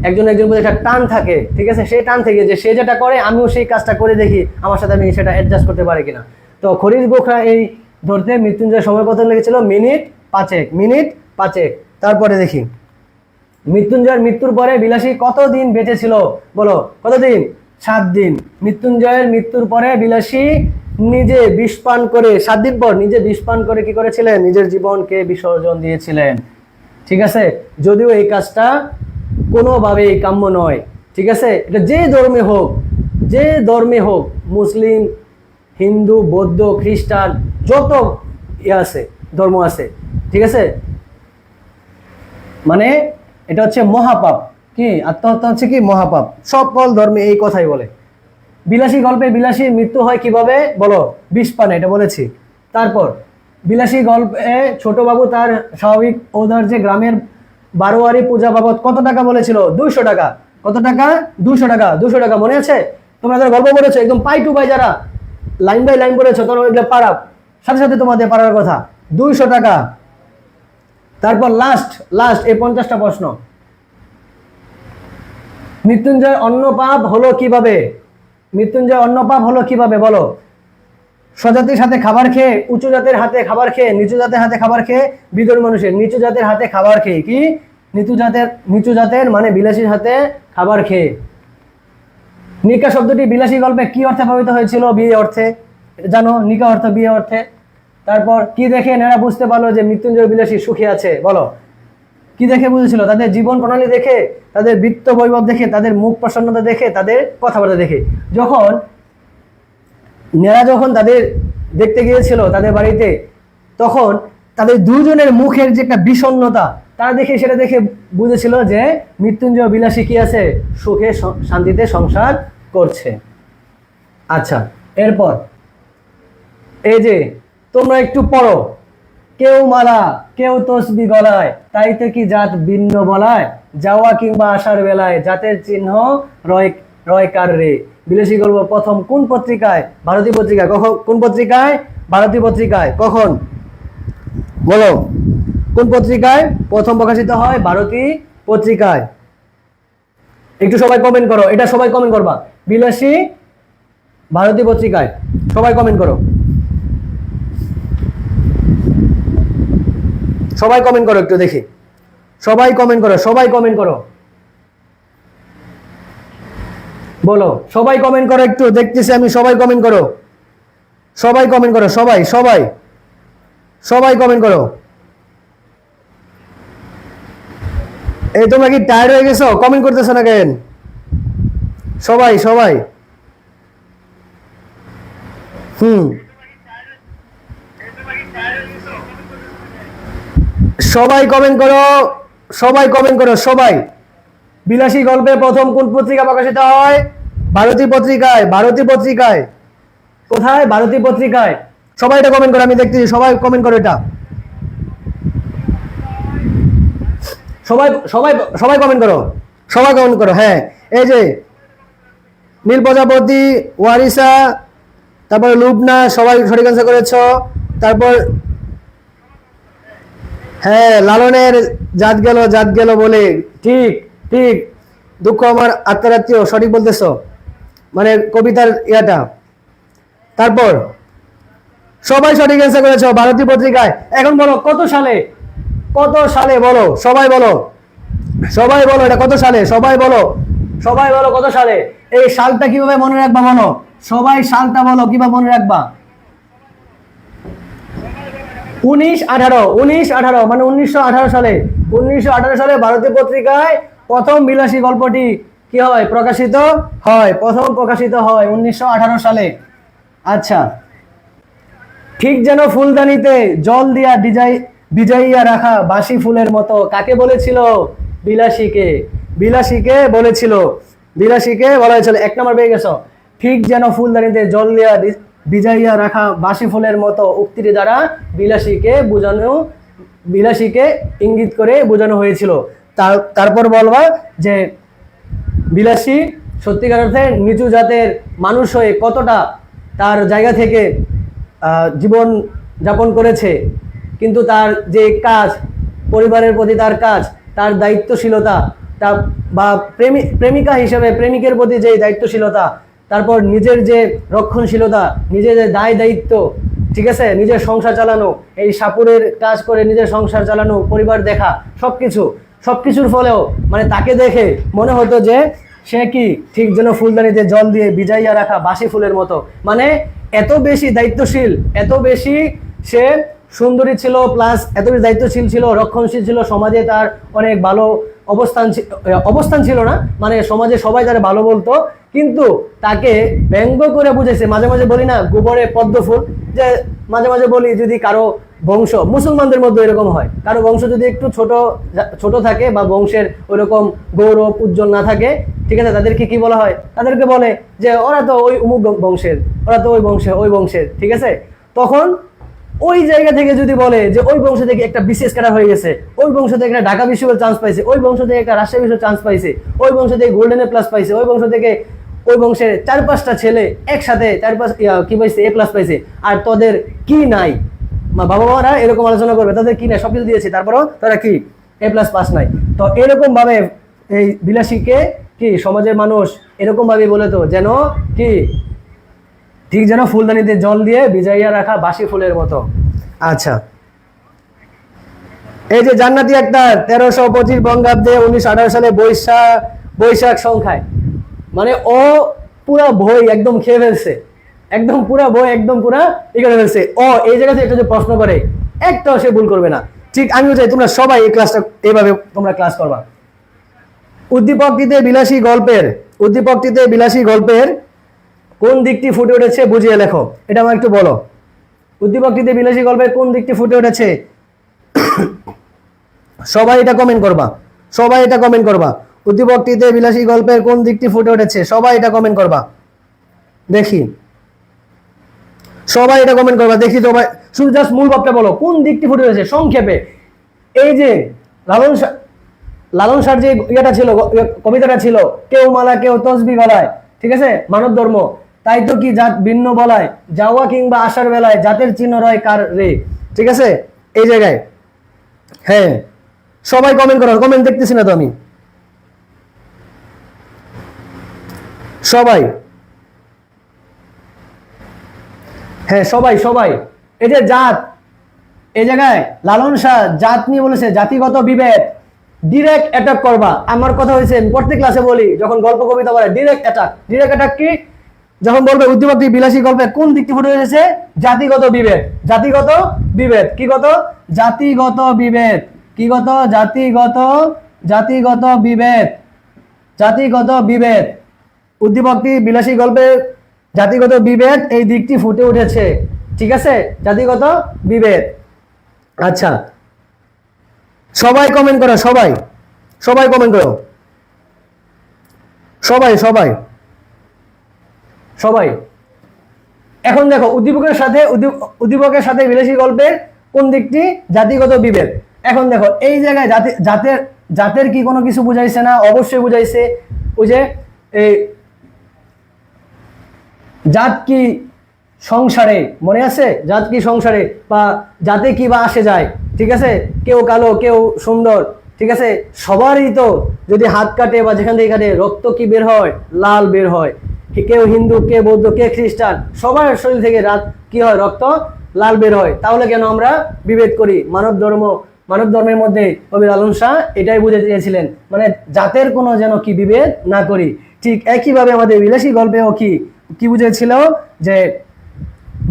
একজন একজন প্রতি একটা টান থাকে, ঠিক আছে, সেই টান থেকে যে সে যেটা করে আমিও সেই কাজটা করে দেখি আমার সাথে আমি সেটা অ্যাডজাস্ট করতে পারি কিনা। তো খরিশ গোখরা এই ধরতে মৃত্যুঞ্জয় সময় কত লেগেছিল, মিনিট 5। তারপরে দেখি মৃত্যুঞ্জয়ের মৃত্যুর পরে বিলাসী কতদিন বেঁচে ছিল, বলো কতদিন, 7 দিন। মৃত্যুঞ্জয়ের মৃত্যুর পরে বিলাসী নিজে বিষ পান করে 7 দিন পর নিজে বিষ পান করে কি করেছিলেন, নিজের জীবনকে বিসর্জন দিয়েছিলেন। ঠিক আছে, যদিও এই কাজটা কোনোভাবেই কাম্য নয়, ঠিক আছে, এটা যে ধর্মে হোক, মুসলিম, হিন্দু, বৌদ্ধ, খ্রিস্টান, যত আছে ধর্ম আছে, ঠিক আছে, মানে এটা হচ্ছে মহাপাপ। কি আত্মহত্যা হচ্ছে কি মহাপাপ, সকল ধর্মে এই কথাই বলে। বিলাসী গল্পে বিলাসীর মৃত্যু হয় কিভাবে, বলো, বিষ পানে, এটা বলেছি। তারপর বিলাসী গল্পে ছোট বাবু তার স্বাভাবিক ঔদার্যে গ্রামের বারোয়ারি পূজা বাবদ কত টাকা বলেছিল, 200 টাকা। কত টাকা, 200 টাকা মনে আছে? তোমরা যারা গল্প পড়েছো একদম পাই টু পাই, যারা লাইন বাই লাইন পড়েছো, তোমরা এগুলো পারা সাথে সাথে তোমাদের পারার কথা, 200 টাকা। তারপর লাস্ট এই 50টা প্রশ্ন। মৃত্যুঞ্জয় অন্ন পাপ হলো কিভাবে, বলো। স্বজাতির সাথে খাবার খেয়ে, উঁচু জাতের হাতে খাবার খেয়ে, নিচু জাতের হাতে খাবার খেয়ে, বিদর মানুষের নিচু জাতের হাতে খাবার খেয়ে, কি নিচু জাতের মানে বিলাসীর হাতে খাবার খেয়ে। নিকা শব্দটি বিলাসী গল্পে কি অর্থে ব্যবহৃত হয়েছিল, বিয়ে অর্থে, জানো, নিকা অর্থ বিয়ে অর্থে। তারপর কি দেখে নেরা বুঝতে পারলো যে মৃত্যুঞ্জয় বিলাসী সুখী আছে, বলো, কি দেখে বুঝেছিল, তাদের জীবন প্রণালী দেখে, তাদের বৃত্ত বৈভব দেখে, তাদের মুখ প্রসন্নতা দেখে, তাদের কথাবার্তা দেখে। যখন তাদের দেখতে গিয়েছিল তাদের বাড়িতে, তখন তাদের দুজনের মুখের যে একটা বিষণ্ণতা সেটা দেখে বুঝেছিল যে মৃত্যুঞ্জয় বিলাসী কি আছে, সুখে শান্তিতে সংসার করছে। আচ্ছা, এরপর এই যে তোমরা একটু পড়ো, কেউ মালা কেউ তসবি গলায়, তাইতে কি জাত ভিন্ন বলায়, যাওয়া কিংবা আসার বেলায় জাতের চিহ্ন রয় কার রে। বিলাসী গল্প প্রথম কোন পত্রিকায়, ভারতী পত্রিকায়। কোন পত্রিকায়, ভারতী পত্রিকায়। কখন, বলো, কোন পত্রিকায় প্রথম প্রকাশিত হয়, ভারতী পত্রিকায়। একটু সবাই কমেন্ট করো, এটা সবাই কমেন্ট করবা, বিলাসী ভারতী পত্রিকায়, সবাই কমেন্ট করো, সবাই কমেন্ট করো, একটু দেখি, সবাই কমেন্ট করো, বলো, সবাই কমেন্ট করো, একটু দেখতেছি আমি, সবাই কমেন্ট করো, সবাই কমেন্ট করো। এই তোমরা কি টায়ার্ড হয়ে গেছো, কমেন্ট করতেছো না কেন? সবাই সবাই কমেন্ট করো, সবাই। বিলাসী গল্পে প্রথম কোন পত্রিকা প্রকাশিত হয়, ভারতী পত্রিকায়। কোথায়, ভারতী পত্রিকায়। সবাই এটা কমেন্ট করো, আমি দেখতেছি, সবাই কমেন্ট করো, এটা সবাই কমেন্ট করো, হ্যাঁ। এই যে নীল প্রজাপতি, ওয়ারিসা, তারপর লুবনা, সবাই সঠিক অ্যান্সার করেছো। তারপর হ্যাঁ, লালনের জাত গেল বলে, ঠিক, দুঃখ আমার আত্মারাত্মীয়, সঠিক বলতেছো, মানে কবিতার ইয়াটা। তারপর সবাই সঠিক অ্যান্সার করেছো, ভারতী পত্রিকায়। এখন বলো কত সালে বলো, সবাই বলো, এটা কত সালে, সবাই বলো কত সালে। এই সালটা কিভাবে মনে রাখবা, বলো, সবাই সালটা বলো, কিভাবে মনে রাখবা। 1918 মানে 1918 সালে, 1918 সালে ভারতীয় পত্রিকায় প্রথম বিলাসী গল্পটি কি হয়, প্রকাশিত হয়, প্রথম প্রকাশিত হয় 1918 সালে। আচ্ছা, ঠিক যেন ফুলদানিতে জল দিয়া ভিজাইয়া রাখা বাসি ফুলের মতো, কাকে বলেছিল, বিলাসীকে বলেছিল। 1 নম্বর পেয়ে গেছো। ঠিক যেন ফুলদানিতে জল দিয়া ভিজাইয়া রাখা বাসি ফুলের মতো উক্তিটি দ্বারা বিলাসীকে ইঙ্গিত করে বোঝানো হয়েছিল। তারপর বলবা যে বিলাসী সত্যিকার অর্থে নিচু জাতের মানুষ হয়ে কতটা তার জায়গা থেকে জীবন যাপন করেছে, কিন্তু তার যে কাজ, পরিবারের প্রতি তার কাজ, তার দায়িত্বশীলতা, তা বা প্রেমিকা হিসেবে প্রেমিকের প্রতি যে দায়িত্বশীলতা, তারপর নিজের যে রক্ষণশীলতা, নিজের যে দায় দায়িত্ব, ঠিক আছে, নিজের সংসার চালানো, এই সাপুরের কাজ করে নিজের সংসার চালানো, পরিবার দেখা, সবকিছুর ফলেও মানে তাকে দেখে মনে হতো যে সে কি ঠিক যেন ফুলদানিতে জল দিয়ে ভিজাইয়া রাখা বাসি ফুলের মতো। মানে এত বেশি দায়িত্বশীল, এত বেশি সে সুন্দরী ছিল, প্লাস এত বেশি দায়িত্বশীল ছিল, রক্ষণশীল ছিল, সমাজে তার অনেক ভালো অবস্থান ছিল না, মানে সমাজে সবাই তার ভালো বলতো, কিন্তু তাকে ব্যঙ্গ করে বুঝেছে। মাঝে মাঝে বলি না গোবরে পদ্ম ফুল, যে মাঝে মাঝে বলি যদি কারো বংশ, মুসলমানদের মধ্যে এরকম হয়, কারো বংশ যদি একটু ছোট থাকে বা বংশের ওইরকম গৌরব উজ্জ্বল না থাকে, ঠিক আছে, তাদেরকে কি বলা হয়? তাদেরকে বলে যে ওরা তো ওই অমুক বংশের, ওরা তো ওই বংশের, ঠিক আছে। তখন ওই জায়গা থেকে যদি বলে যে ওই বংশ থেকে একটা বিশেষ ক্যাডার হয়ে গেছে, ওই বংশ থেকে একটা ঢাকা বিশ্ববিদ্যালয় চান্স পাইছে, ওই বংশ থেকে একটা রাজশাহী বিশ্ববিদ্যালয় চান্স পাইছে, ওই বংশ থেকে গোল্ডেন এ প্লাস পাইছে, ওই বংশ থেকে ওই বংশের 4-5টা ছেলে একসাথে 4-5 কি পাইছে, এ প্লাস পাইছে, আর তোদের কি নাই? বাবা মারা এরকম আলোচনা করবে, তাদের কি নাই, সবকিছু দিয়েছে, তারপরও তারা কি এ প্লাস পাস নাই। তো এরকম ভাবে এই বিলাসীকে কি সমাজের মানুষ এরকম ভাবে বলে তো যেন কি ঠিক যেন ফুলদানিতে জল দিয়ে ভিজাইয়া রাখা বাসি ফুলের মতো। আচ্ছা, এই যে জান্নাতি আক্তার 1325 বঙ্গাব্দে 1918 সালে বৈশাখ সংখ্যায়, মানে ও পুরা বই একদম খেয়ে ফেলছে, একদম পুরা বই একদম পুরা এখানে ফেলছে। ও এই জায়গাতে একটা যে প্রশ্ন করে একটাও সে ভুল করবে না। ঠিক আমিও চাই তোমরা সবাই এই ক্লাসটা এইভাবে তোমরা ক্লাস করবা। উদ্দীপকটিতে বিলাসী গল্পের কোন দিকটি ফুটে উঠেছে বুঝিয়ে লেখো, এটা আমার একটু বলো। উদ্দীপকটিতে বিলাসী গল্পের কোন দিকটি ফুটে উঠেছে? সবাই এটা কমেন্ট করবা। উদ্দীপকটিতে বিলাসী গল্পের কোন দিকটি ফুটে উঠেছে? সবাই এটা কমেন্ট করবা, দেখি সবাই এটা কমেন্ট করবা, দেখি সবাই। শুধু জাস্ট মূল ভাবটা বলো, কোন দিকটি ফুটে উঠেছে সংক্ষেপে। এই যে লালন শাহর যে ইয়েটা ছিল, কবিতাটা ছিল, কেউ মালা কেউ তসবি গলায়, ঠিক আছে, মানব ধর্ম, তাই তো কি জাত ভিন্ন বলায়, যাওয়া কিংবা আসার বেলায় জাতের চিহ্ন রয় কার রে, ঠিক আছে, এই জায়গায়। হ্যাঁ, সবাই কমেন্ট করো, কমেন্ট দেখতেছি না তো আমি। সবাই, হ্যাঁ সবাই। এই যে জাত, এই জায়গায় লালন শাহ জাত নিয়ে বলেছে, জাতিগত বিভেদ, ডিরেক্ট অ্যাটাক করবা। আমার কথা হয়েছে প্রত্যেক ক্লাসে বলি, যখন গল্প কবিতা বলে ডিরেক্ট অ্যাটাক কি? যখন বলবে উদ্দীপকটি বিলাসী গল্পে কোন দিকটি ফুটে এসেছে? জাতিগত বিভেদ। জাতিগত বিভেদ। উদ্দীপকটি বিলাসী গল্পে জাতিগত বিভেদ এই দিকটি ফুটে উঠেছে, ঠিক আছে, জাতিগত বিভেদ। আচ্ছা, সবাই কমেন্ট করো, সবাই কমেন্ট করো, সবাই। এখন দেখো উদ্দীপকের সাথে বিলাসী গল্পের কোন দিকটি? জাতিগত বিভেদ। এখন দেখো এই জায়গায় জাতের কি কোনো কিছু বুঝাইছে না? অবশ্যই বুঝাইছে। ওই যে এই জাত কি সংসারে, মনে আছে? জাত কি সংসারে, বা জাতে কি বা আসে যায়, ঠিক আছে, কেউ কালো কেউ সুন্দর, ঠিক আছে, সবারই তো যদি হাত কাটে বা যেখান থেকে কাটে রক্ত কি বের হয়? লাল বের হয়। কেউ হিন্দু, কে বৌদ্ধ, কে খ্রিস্টান, সবার শরীর থেকে কি হয়? রক্ত লাল বের হয়। তাহলে কেন আমরা বিভেদ করি? মানব ধর্মের মধ্যে কবি লালন শাহ এটাই বুঝে দিয়েছিলেন, মানে জাতের কোনো যেন কি বিভেদ না করি। ঠিক একইভাবে আমাদের বিলাসী গল্পেও কি বুঝেছিল? যে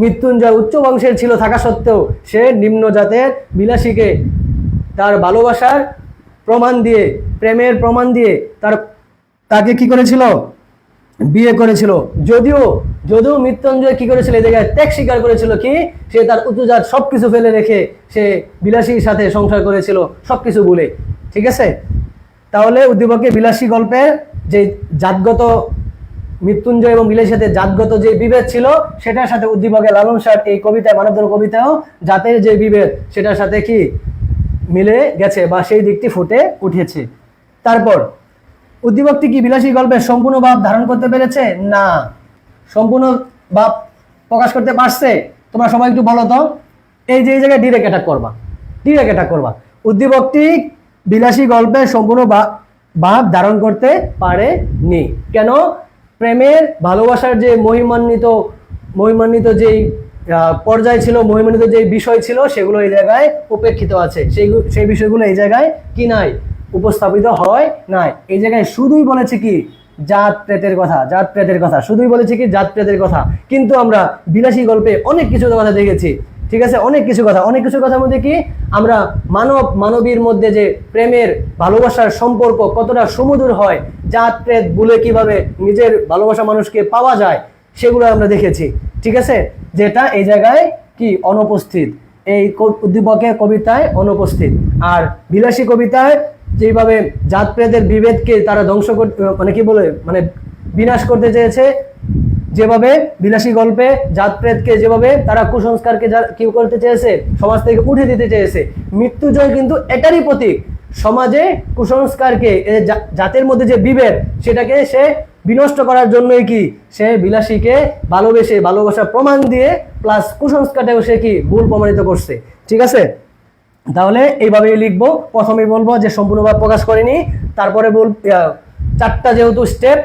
মৃত্যুঞ্জয় উচ্চ বংশের ছিল থাকা সত্ত্বেও সে নিম্ন জাতের বিলাসীকে তার ভালোবাসার প্রমাণ দিয়ে, প্রেমের প্রমাণ দিয়ে তাকে কি করেছিল? বিয়ে করেছিল। যদিও মৃত্যুঞ্জয় কি করেছিল? এই জায়গায় ত্যাগ স্বীকার করেছিল, কি সে তার উচ্চজাত সবকিছু ফেলে রেখে সে বিলাসীর সাথে সংসার করেছিল সবকিছু ভুলে, ঠিক আছে। তাহলে উদ্দীপকের বিলাসী গল্পের যে জাতগত মৃত্যুঞ্জয় এবং বিলাসীর সাথে জাতগত যে বিভেদ ছিল সেটার সাথে উদ্দীপকের লালন শাহ এই কবিতায় মানবধর্ম কবিতাও জাতের যে বিভেদ সেটার সাথে কি মিলে গেছে বা সেই দিকটি ফুটে উঠেছে। তারপর উদ্দীপকটি কি বিলাসী গল্পের সম্পূর্ণ ভাব ধারণ করতে পেরেছে? না। সম্পূর্ণ ভাব প্রকাশ করতে পারছে? তোমরা সবাই একটু বলো তো। এই যে এই জায়গায় ডিরেক্ট অ্যাটাক করবা। উদ্দীপকটি বিলাসী গল্পের সম্পূর্ণ ভাব ধারণ করতে পারেনি। কেন? প্রেমের ভালোবাসার যে মহিমান্বিত যেই পর্যায় ছিল, মহিমান্বিত যে বিষয় ছিল সেগুলো এই জায়গায় উপেক্ষিত আছে। সেই বিষয়গুলো এই জায়গায় কি নাই, উপস্থাপিত হয় নাই। এই জায়গায় শুধুই বলেছে কি জাত প্রেতের কথা, শুধুই বলেছে কি জাত প্রেতের কথা। কিন্তু আমরা বিলাসী গল্পে অনেক কিছু কথা দেখেছি, ঠিক আছে, অনেক কিছু কথার মধ্যে কি আমরা মানবীর মধ্যে যে প্রেমের ভালোবাসার সম্পর্ক কতটা সুমধুর হয়, জাত প্রেত বলে কিভাবে নিজের ভালোবাসা মানুষকে পাওয়া যায় সেগুলো আমরা দেখেছি, ঠিক আছে, যেটা এই জায়গায় কি অনুপস্থিত, এই উদ্দীপকের কবিতায় অনুপস্থিত। আর বিলাসী কবিতায় যেভাবে জাত প্রেতের বিভেদকে তারা ধ্বংস করতে বিনাশ করতে চেয়েছে, যেভাবে বিলাসী গল্পে জাত প্রেতকে যেভাবে তারা কুসংস্কারকে কি করতে চেয়েছে, সমাজ থেকে উঠে দিতে চেয়েছে, মৃত্যুঞ্জয় কিন্তু এটারই প্রতীক। সমাজে কুসংস্কারকে, জাতের মধ্যে যে বিভেদ সেটাকে সে বিনষ্ট করার জন্যই কি সে বিলাসীকে ভালোবাসার প্রমাণ দিয়ে প্লাস কুসংস্কারটাও সে কি ভুল প্রমাণিত করছে, ঠিক আছে। তাহলে এইভাবেই লিখবো। প্রথমে বলবো যে সম্পূর্ণভাবে প্রকাশ করেনি, তারপরে চারটা যেহেতু স্টেপ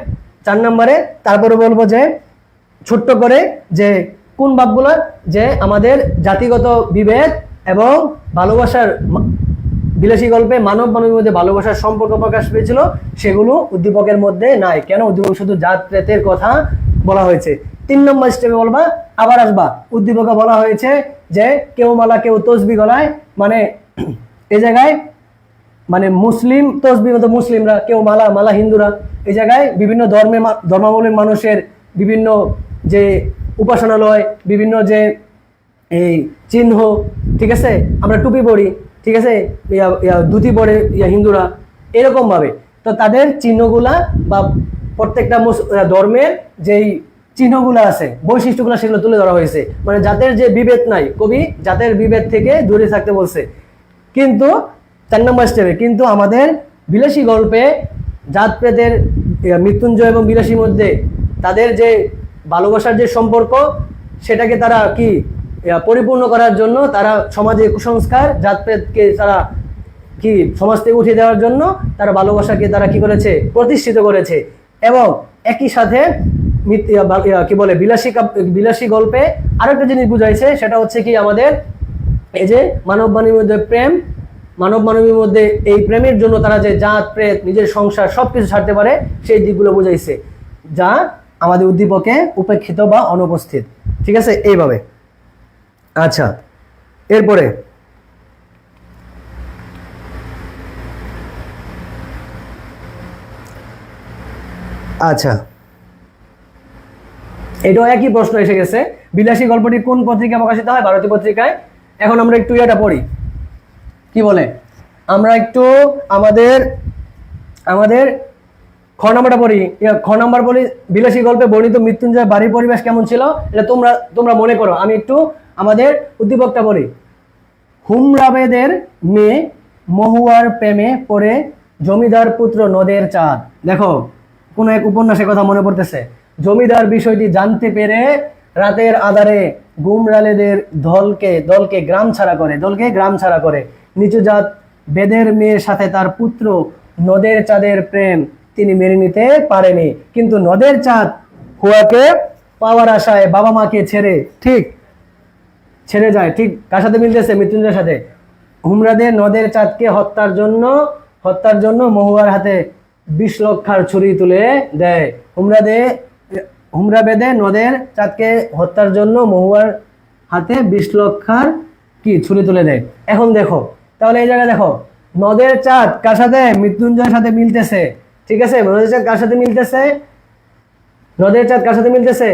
4 নম্বরে, তারপরে বলবো যে ছোট্ট করে যে কোন ভাবগুলো যে আমাদের জাতিগত বিভেদ এবং ভালোবাসার বিলাসী গল্পে মানবীর মধ্যে ভালোবাসার সম্পর্ক প্রকাশ পেয়েছিল সেগুলো উদ্দীপকের মধ্যে নাই। কেন? উদ্দীপক শুধু জাত প্রেতের কথা বলা হয়েছে। 3 নম্বর স্টেপে বলবা, আবার আসবা, উদ্দীপকে বলা হয়েছে যে কেউ মালা কেউ তসবি গলায়, মানে এই জায়গায় মুসলিম তসবি মতো মুসলিমরা, কেউ মালা হিন্দুরা। এই জায়গায় বিভিন্ন ধর্মাবলম্বী মানুষের বিভিন্ন যে উপাসনালয়, বিভিন্ন যে এই চিহ্ন, ঠিক আছে, আমরা টুপি পরি, ঠিক আছে, ধুতি পরে হিন্দুরা, এরকম ভাবে তো তাদের চিহ্নগুলা বা প্রত্যেকটা ধর্মের যেই চিহ্নগুলো আছে, বৈশিষ্ট্যগুলো, সেগুলো তুলে ধরা হয়েছে। মানে জাতের যে বিভেদ নাই, কবি জাতের বিভেদ থেকে দূরে থাকতে বলছে। কিন্তু 4 নম্বর স্টেপে কিন্তু আমাদের বিলাসী গল্পে জাত প্রেতের মৃত্যুঞ্জয় এবং বিলাসীর মধ্যে তাদের যে ভালোবাসার যে সম্পর্ক সেটাকে তারা কি পরিপূর্ণ করার জন্য তারা সমাজে কুসংস্কার, জাত প্রেতকে তারা কি সমাজ থেকে উঠিয়ে দেওয়ার জন্য তারা ভালোবাসাকে তারা কি করেছে, প্রতিষ্ঠিত করেছে। এবং একই সাথে কি বলে বিলাসী গল্পে আরেকটা জিনিস বুঝাইছে, সেটা হচ্ছে কি আমাদের এই যে মানব মানবীর মধ্যে এই প্রেমের জন্য তারা যে জাত প্রেত নিজের সংসার সবকিছু ছাড়তে পারে সেই দিকগুলো বুঝাইছে, যা আমাদের উদ্দীপকে উপেক্ষিত বা অনুপস্থিত, ঠিক আছে, এইভাবে। আচ্ছা, এরপরে আচ্ছা এটাও একই প্রশ্ন এসে গেছে, বিলাসী গল্পটি কোন পত্রিকায় প্রকাশিত হয়? ভারতীয় পত্রিকায়। এখন আমরা একটু এটা পড়ি, কি বলে, আমরা একটু আমাদের খ নম্বরটা পড়ি। খ নম্বর বলি, বিলাসী গল্পে বর্ণিত মৃত্যুঞ্জয় বাড়ির পরিবেশ কেমন ছিল? এটা তোমরা মনে করো। আমি একটু আমাদের উদ্দীপকটা পড়ি। হুমরাবেদের মেয়ে মহুয়ার প্রেমে পড়ে জমিদার পুত্র নদের চাঁদ। দেখো, কোন এক উপন্যাসের কথা মনে পড়তেছে। জমিদার বিষয়টি জানতে পেরে রাতের আধারে গুমরালেদের দলকে গ্রাম ছাড়া করে নিচু জাত বেদের মেয়ের সাথে তার পুত্র নদের চাঁদের প্রেম তিনি মেনে নিতে পারেনি। কিন্তু নদের চাঁদ হুয়াকে পাওয়ার আশায় বাবা মাকে ছেড়ে যায়। ঠিক কার সাথে মিলতেছে? মৃত্যুঞ্জয়ের সাথে। হুমরাদের নদের চাঁদকে হত্যার জন্য মহুয়ার হাতে 20 লক্ষার ছুরি তুলে দেয়। হুমরাবেদে নদের চাঁদকে হত্যার জন্য মহুয়ার হাতে 20 লক্ষার কি ছুরি তুলে দেয়। এখন দেখো, তাহলে এই জায়গায় দেখো, নদের চাঁদ কার সাথে? মৃত্যুঞ্জয়ের সাথে মিলতেছে, ঠিক আছে। নদের চাঁদ কার সাথে মিলতেছে?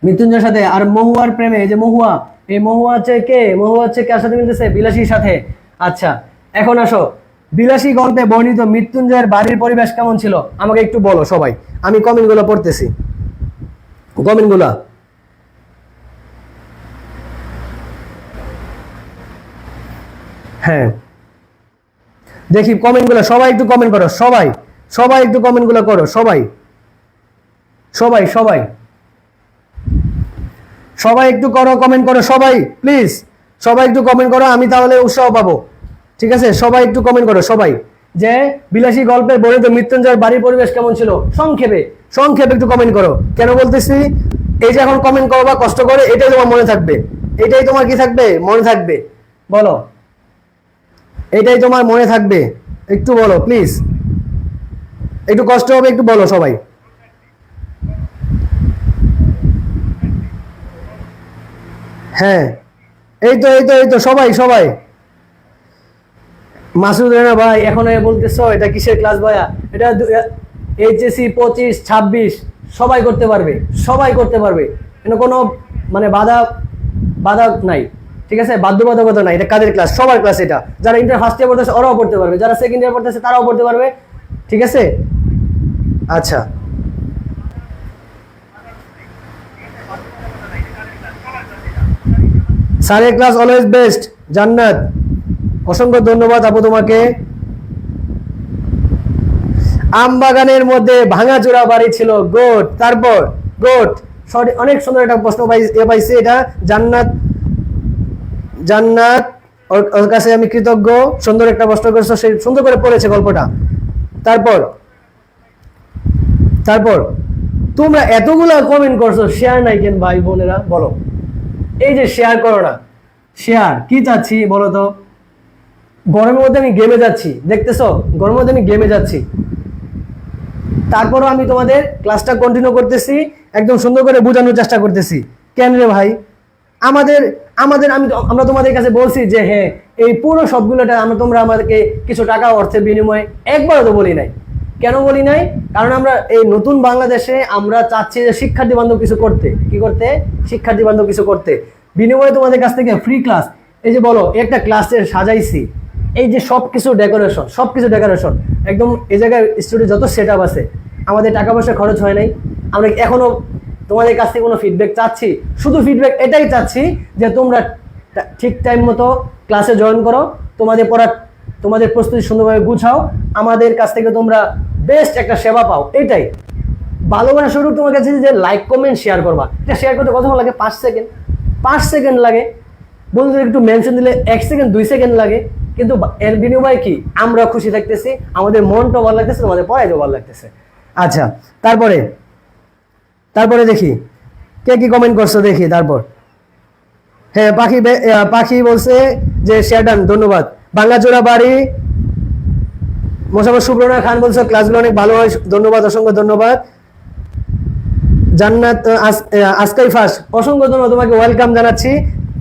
মৃত্যুঞ্জয়ের সাথে। আর মহুয়ার প্রেমে, এই যে মহুয়া, এই মহুয়া হচ্ছে কে? মহুয়া হচ্ছে কার সাথে মিলতেছে? বিলাসীর সাথে। আচ্ছা, এখন আসো, বিলাসী গল্পে বর্ণিত মৃত্যুঞ্জয়ের বাড়ির পরিবেশ কেমন ছিল আমাকে একটু বলো সবাই। আমি কমেন্টগুলো পড়তেছি, কমেন্টগুলো। হ্যাঁ দেখি কমেন্টগুলো, সবাই একটু কমেন্ট করো, সবাই সবাই একটু কমেন্টগুলো করো, সবাই সবাই সবাই সবাই একটু করো, কমেন্ট করো সবাই প্লিজ, সবাই একটু কমেন্ট করো, আমি তাহলে উৎসাহ পাবো। ঠিক আছে, সবাই একটু কমেন্ট করো সবাই, যে বিলাসী গল্পের বর্ণিত মৃত্যুঞ্জয়ের বাড়ির পরিবেশ কেমন ছিল সংক্ষেপে, সংক্ষেপে একটু কমেন্ট করো। কেন বলতেছি, এই যে এখন কমেন্ট করো বা কষ্ট করে, এটাই তোমার মনে থাকবে, এটাই তোমার কি থাকবে, মনে থাকবে। বলো, এটাই তোমার মনে থাকবে, একটু বলো প্লিজ, একটু কষ্ট হবে, একটু বলো সবাই। হ্যাঁ এই তো এই তো এই তো সবাই সবাই। মাসুদ রানা ভাই এখন বলতেছো এটা কিসের ক্লাস ভাইয়া? এটা এইচএসসি 25-26 সবাই করতে পারবে, সবাই করতে পারবে, এখানে কোনো মানে বাধা বাধা নাই। ঠিক আছে, বাধ্যবাধকতা নাই, এটা কাদের ক্লাস? সবার ক্লাস এটা। যারা ইন্টার ফার্স্ট ইয়ার পড়তেছে ওরাও পড়তে পারবে, যারা সেকেন্ড ইয়ার পড়তেছে তারাও পড়তে পারবে। ঠিক আছে, আচ্ছা স্যারের ক্লাস অলওয়েজ বেস্ট। জান্নাত অসংখ্য ধন্যবাদ আপু তোমাকে। আমবাগানের মধ্যে ভাঙাচোরা বাড়ি ছিল, গোট। তারপর গোট, সরি অনেক সুন্দর একটা প্রশ্ন পাইছে এটা। জান্নাত, জান্নাত ওর কাছে আমি কৃতজ্ঞ, সুন্দর একটা প্রশ্ন করছো, সে সুন্দর করে পড়েছে গল্পটা। তারপর তারপর তোমরা এতগুলা কমেন্ট করছো, শেয়ার নাই কেন ভাই বোনেরা বলো? এই যে শেয়ার করো না, শেয়ার কি চাচ্ছি বলো তো? গরমের মধ্যে আমি গেমে যাচ্ছি, দেখতেছো গরমের মধ্যে আমি গেমে যাচ্ছি, তারপরও আমি তোমাদের ক্লাসটা কন্টিনিউ করতেছি, একদম সুন্দর করে বোঝানোর চেষ্টা করতেছি। কেন রে ভাই? আমাদের আমাদের আমরা তোমাদের কাছে বলছি যে হ্যাঁ এই পুরো সবগুলোটা তোমরা আমাদেরকে কিছু টাকা অর্থের বিনিময়ে, একবারও তো বলি নাই। কেন বলি নাই? কারণ আমরা এই নতুন বাংলাদেশে আমরা চাচ্ছি যে শিক্ষার্থী বান্ধব কিছু করতে, কি করতে, শিক্ষার্থী বান্ধব কিছু করতে, বিনিময়ে তোমাদের কাছ থেকে ফ্রি ক্লাস। এই যে বলো একটা ক্লাসের সাজাইছি, এই যে সবকিছু ডেকোরেশন, সবকিছু ডেকোরেশন একদম, এই জায়গায় স্টুডিও যত সেট আপ আছে, আমাদের টাকা পয়সা খরচ হয় নাই। আমরা এখনো তোমাদের কাছ থেকে কোনো ফিডব্যাক চাচ্ছি, শুধু ফিডব্যাক এটাই চাচ্ছি যে তোমরা ঠিক টাইম মতো ক্লাসে জয়েন করো, তোমাদের পড়া, তোমাদের প্রস্তুতি সুন্দরভাবে গুছাও, আমাদের কাছ থেকে তোমরা বেস্ট একটা সেবা পাও। এটাই ভালোবাসা শুরু তোমার কাছে, যে লাইক কমেন্ট শেয়ার করবা। এটা শেয়ার করতে কতক্ষণ লাগে? 5 সেকেন্ড, 5 সেকেন্ড লাগে। বন্ধুদের একটু মেনশন দিলে 1 সেকেন্ড 2 সেকেন্ড লাগে, কিন্তু এর বিনিময়ে কি আমরা খুশি থাকতেছি, আমাদের মনটাও ভালো লাগতেছে, তোমাদের পড়াইতেও ভালো লাগতেছে। আচ্ছা তারপরে তারপরে দেখি কে কি কমেন্ট করছো দেখি। তারপর হ্যাঁ পাখি, পাখি বলছে যে শেয়ারডান, ধন্যবাদ। ভাঙাচোরা বাড়ি, মোসাম্মদ সুব্রনা খান বলছো ক্লাসগুলো অনেক ভালো হয়, ধন্যবাদ, অসংখ্য ধন্যবাদ। জান্নাত আজকাই ফার্স্ট, অসংখ্য ধন্যবাদ তোমাকে, ওয়েলকাম জানাচ্ছি।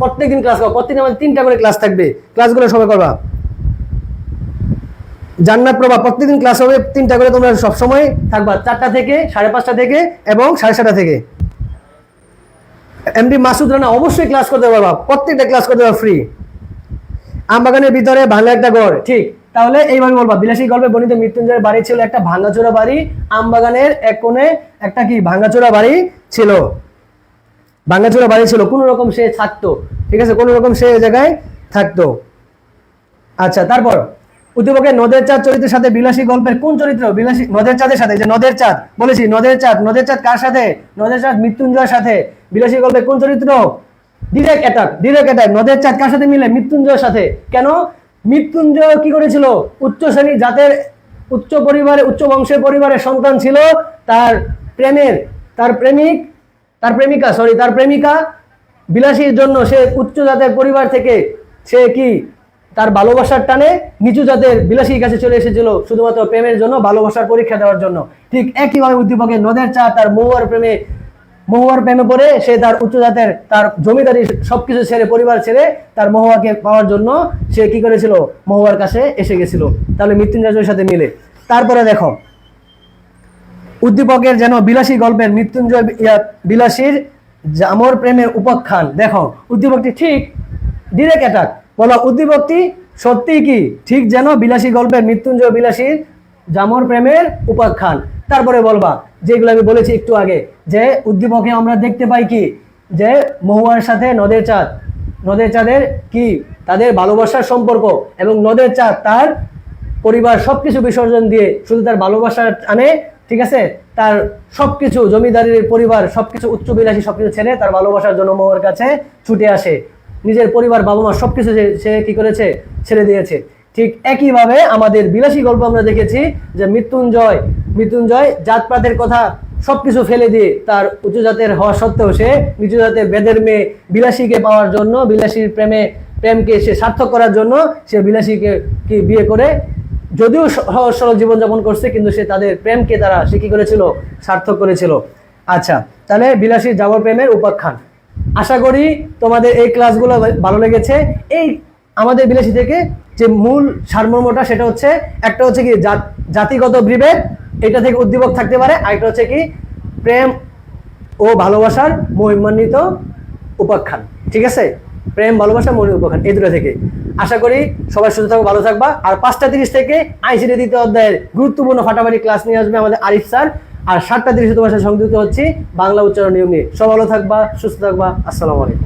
প্রত্যেকদিন ক্লাস করো, প্রত্যেকদিন আমাদের 3টা করে ক্লাস থাকবে, ক্লাসগুলো সবাই করবা। জান্নাত প্রভা, প্রত্যেকদিন ক্লাস হবে 3টা করে, তোমরা সবসময় থাকবা 4টা থেকে, 5:30 থেকে এবং 7:30 থেকে। এমডি মাসুদ রানা, অবশ্যই ক্লাস করতে পারবা, প্রত্যেকটা ক্লাস করতে পারবা ফ্রি। আমবাগানের ভিতরে ভাঙা একটা ঘর, ঠিক। তাহলে এইভাবে বলবা, বিলাসী গল্পে বর্ণিত মৃত্যুঞ্জয়ের বাড়ি ছিল একটা ভাঙাচোরা বাড়ি, আমবাগানের এক কোণে একটা কি ভাঙাচোরা বাড়ি ছিল, ভাঙাচোরা বাড়ি ছিল, কোন রকম সে থাকতো। ঠিক আছে, কোন রকম সে জায়গায় থাকতো। আচ্ছা তারপর উদ্দীপকের নদের চাঁদ চরিত্রের সাথে বিলাসী গল্পের কোন চরিত্র? বিলাসী নদের চাঁদের সাথে, যে নদের চাঁদ বলেছি, নদের চাঁদ, নদের চাঁদ কার সাথে? নদের চাঁদ মৃত্যুঞ্জয়ের সাথে। বিলাসী গল্পের কোন চরিত্র? Direct attack, direct attack. নদের চাঁদ কার সাথে মিলে? মৃত্যুঞ্জয়ের সাথে। কেন? মৃত্যুঞ্জয় কি করেছিল? উচ্চ শ্রেণী জাতের, উচ্চ পরিবারে, উচ্চ বংশের পরিবারের সন্তান ছিল, তার প্রেমের, তার প্রেমিক, তার প্রেমিকা, সরি তার প্রেমিকা বিলাসীর জন্য সে উচ্চ জাতের পরিবার থেকে সে কি তার ভালোবাসার টানে নিচু জাতের বিলাসীর কাছে চলে এসেছিল, শুধুমাত্র প্রেমের জন্য, ভালোবাসার পরীক্ষা দেওয়ার জন্য। ঠিক একইভাবে উদ্দীপকের নদের চাঁদ তার মহুয়ার প্রেমে পড়ে সে তার উচ্চ জাতের, তার জমিদারি সবকিছু ছেড়ে, পরিবার ছেড়ে তার মহুয়াকে পাওয়ার জন্য সে কি করেছিল? মহুয়ার কাছে এসে গেছিল। তাহলে মৃত্যুঞ্জয়ের সাথে মিলে। তারপরে দেখো উদ্দীপকের যেন বিলাসী গল্পের মৃত্যুঞ্জয় বিলাসীর জামর প্রেমের উপাখ্যান। দেখো উদ্দীপকটি ঠিক ডিরেক্ট অ্যাটাক, বলো উদ্দীপকটি সত্যি কি ঠিক যেন বিলাসী গল্পের মৃত্যুঞ্জয় বিলাসীর জামর প্রেমের উপাখ্যান। তারপরে বলবা যেগুলো আমি বলেছি একটু আগে, যে উদ্দীপকে আমরা দেখতে পাই কি, যে মহুয়ার সাথে নদের চাঁদ, নদের চাঁদের কি তাদের ভালোবাসার সম্পর্ক, এবং নদের চাঁদ তার পরিবার সবকিছু বিসর্জন দিয়ে শুধু তার ভালোবাসা আনে, ঠিক আছে, তার সবকিছু জমিদারের পরিবার সবকিছু উচ্চবিলাসী সবকিছু ছেড়ে তার ভালোবাসার জন্য মহুয়ার কাছে ছুটে আসে, নিজের পরিবার বাবা মা সবকিছু সে কি করেছে, ছেড়ে দিয়েছে। ঠিক একইভাবে আমাদের বিলাসী গল্প আমরা দেখেছি যে মৃত্যুঞ্জয় মৃত্যুঞ্জয় জাতপাতের কথা সবকিছু ফেলে দিয়ে তার উচ্চ জাতের হওয়া সত্ত্বেও সে নিচু জাতের বেদের মেয়ে বিলাসীকে পাওয়ার জন্য, বিলাসীর প্রেমকে সে সার্থক করার জন্য সে বিলাসীকে কি বিয়ে করে, যদিও সহজ সরল জীবনযাপন করছে কিন্তু সে তাদের প্রেমকে সে কি করেছিল, সার্থক করেছিল। আচ্ছা, তাহলে বিলাসীর জামর প্রেমের উপাখ্যান। আশা করি তোমাদের এই ক্লাসগুলো ভালো লেগেছে। এই আমাদের বিলাসী থেকে যে মূল সারমর্মটা সেটা হচ্ছে, একটা হচ্ছে কি জাতিগত বিভেদ, এটা থেকে উদ্দীপক থাকতে পারে, আরেকটা হচ্ছে কি প্রেম ও ভালোবাসার মহিমান্বিত উপাখ্যান। ঠিক আছে, প্রেম ভালোবাসা মহিমান্বিত উপাখ্যান, এই দুটো থেকে। আশা করি সবাই সুস্থ থাকবে, ভালো থাকবা। আর 5:30 থেকে আইসিটি দ্বিতীয় অধ্যায়ের গুরুত্বপূর্ণ ফাটাফাটি ক্লাস নিয়ে আসবে আমাদের আরিফ স্যার। আর 7:30 তোমার সাথে সংযুক্ত হচ্ছি বাংলা উচ্চারণ নিয়ম নিয়ে। সব ভালো থাকবা, সুস্থ থাকবা। আসসালামু আলাইকুম।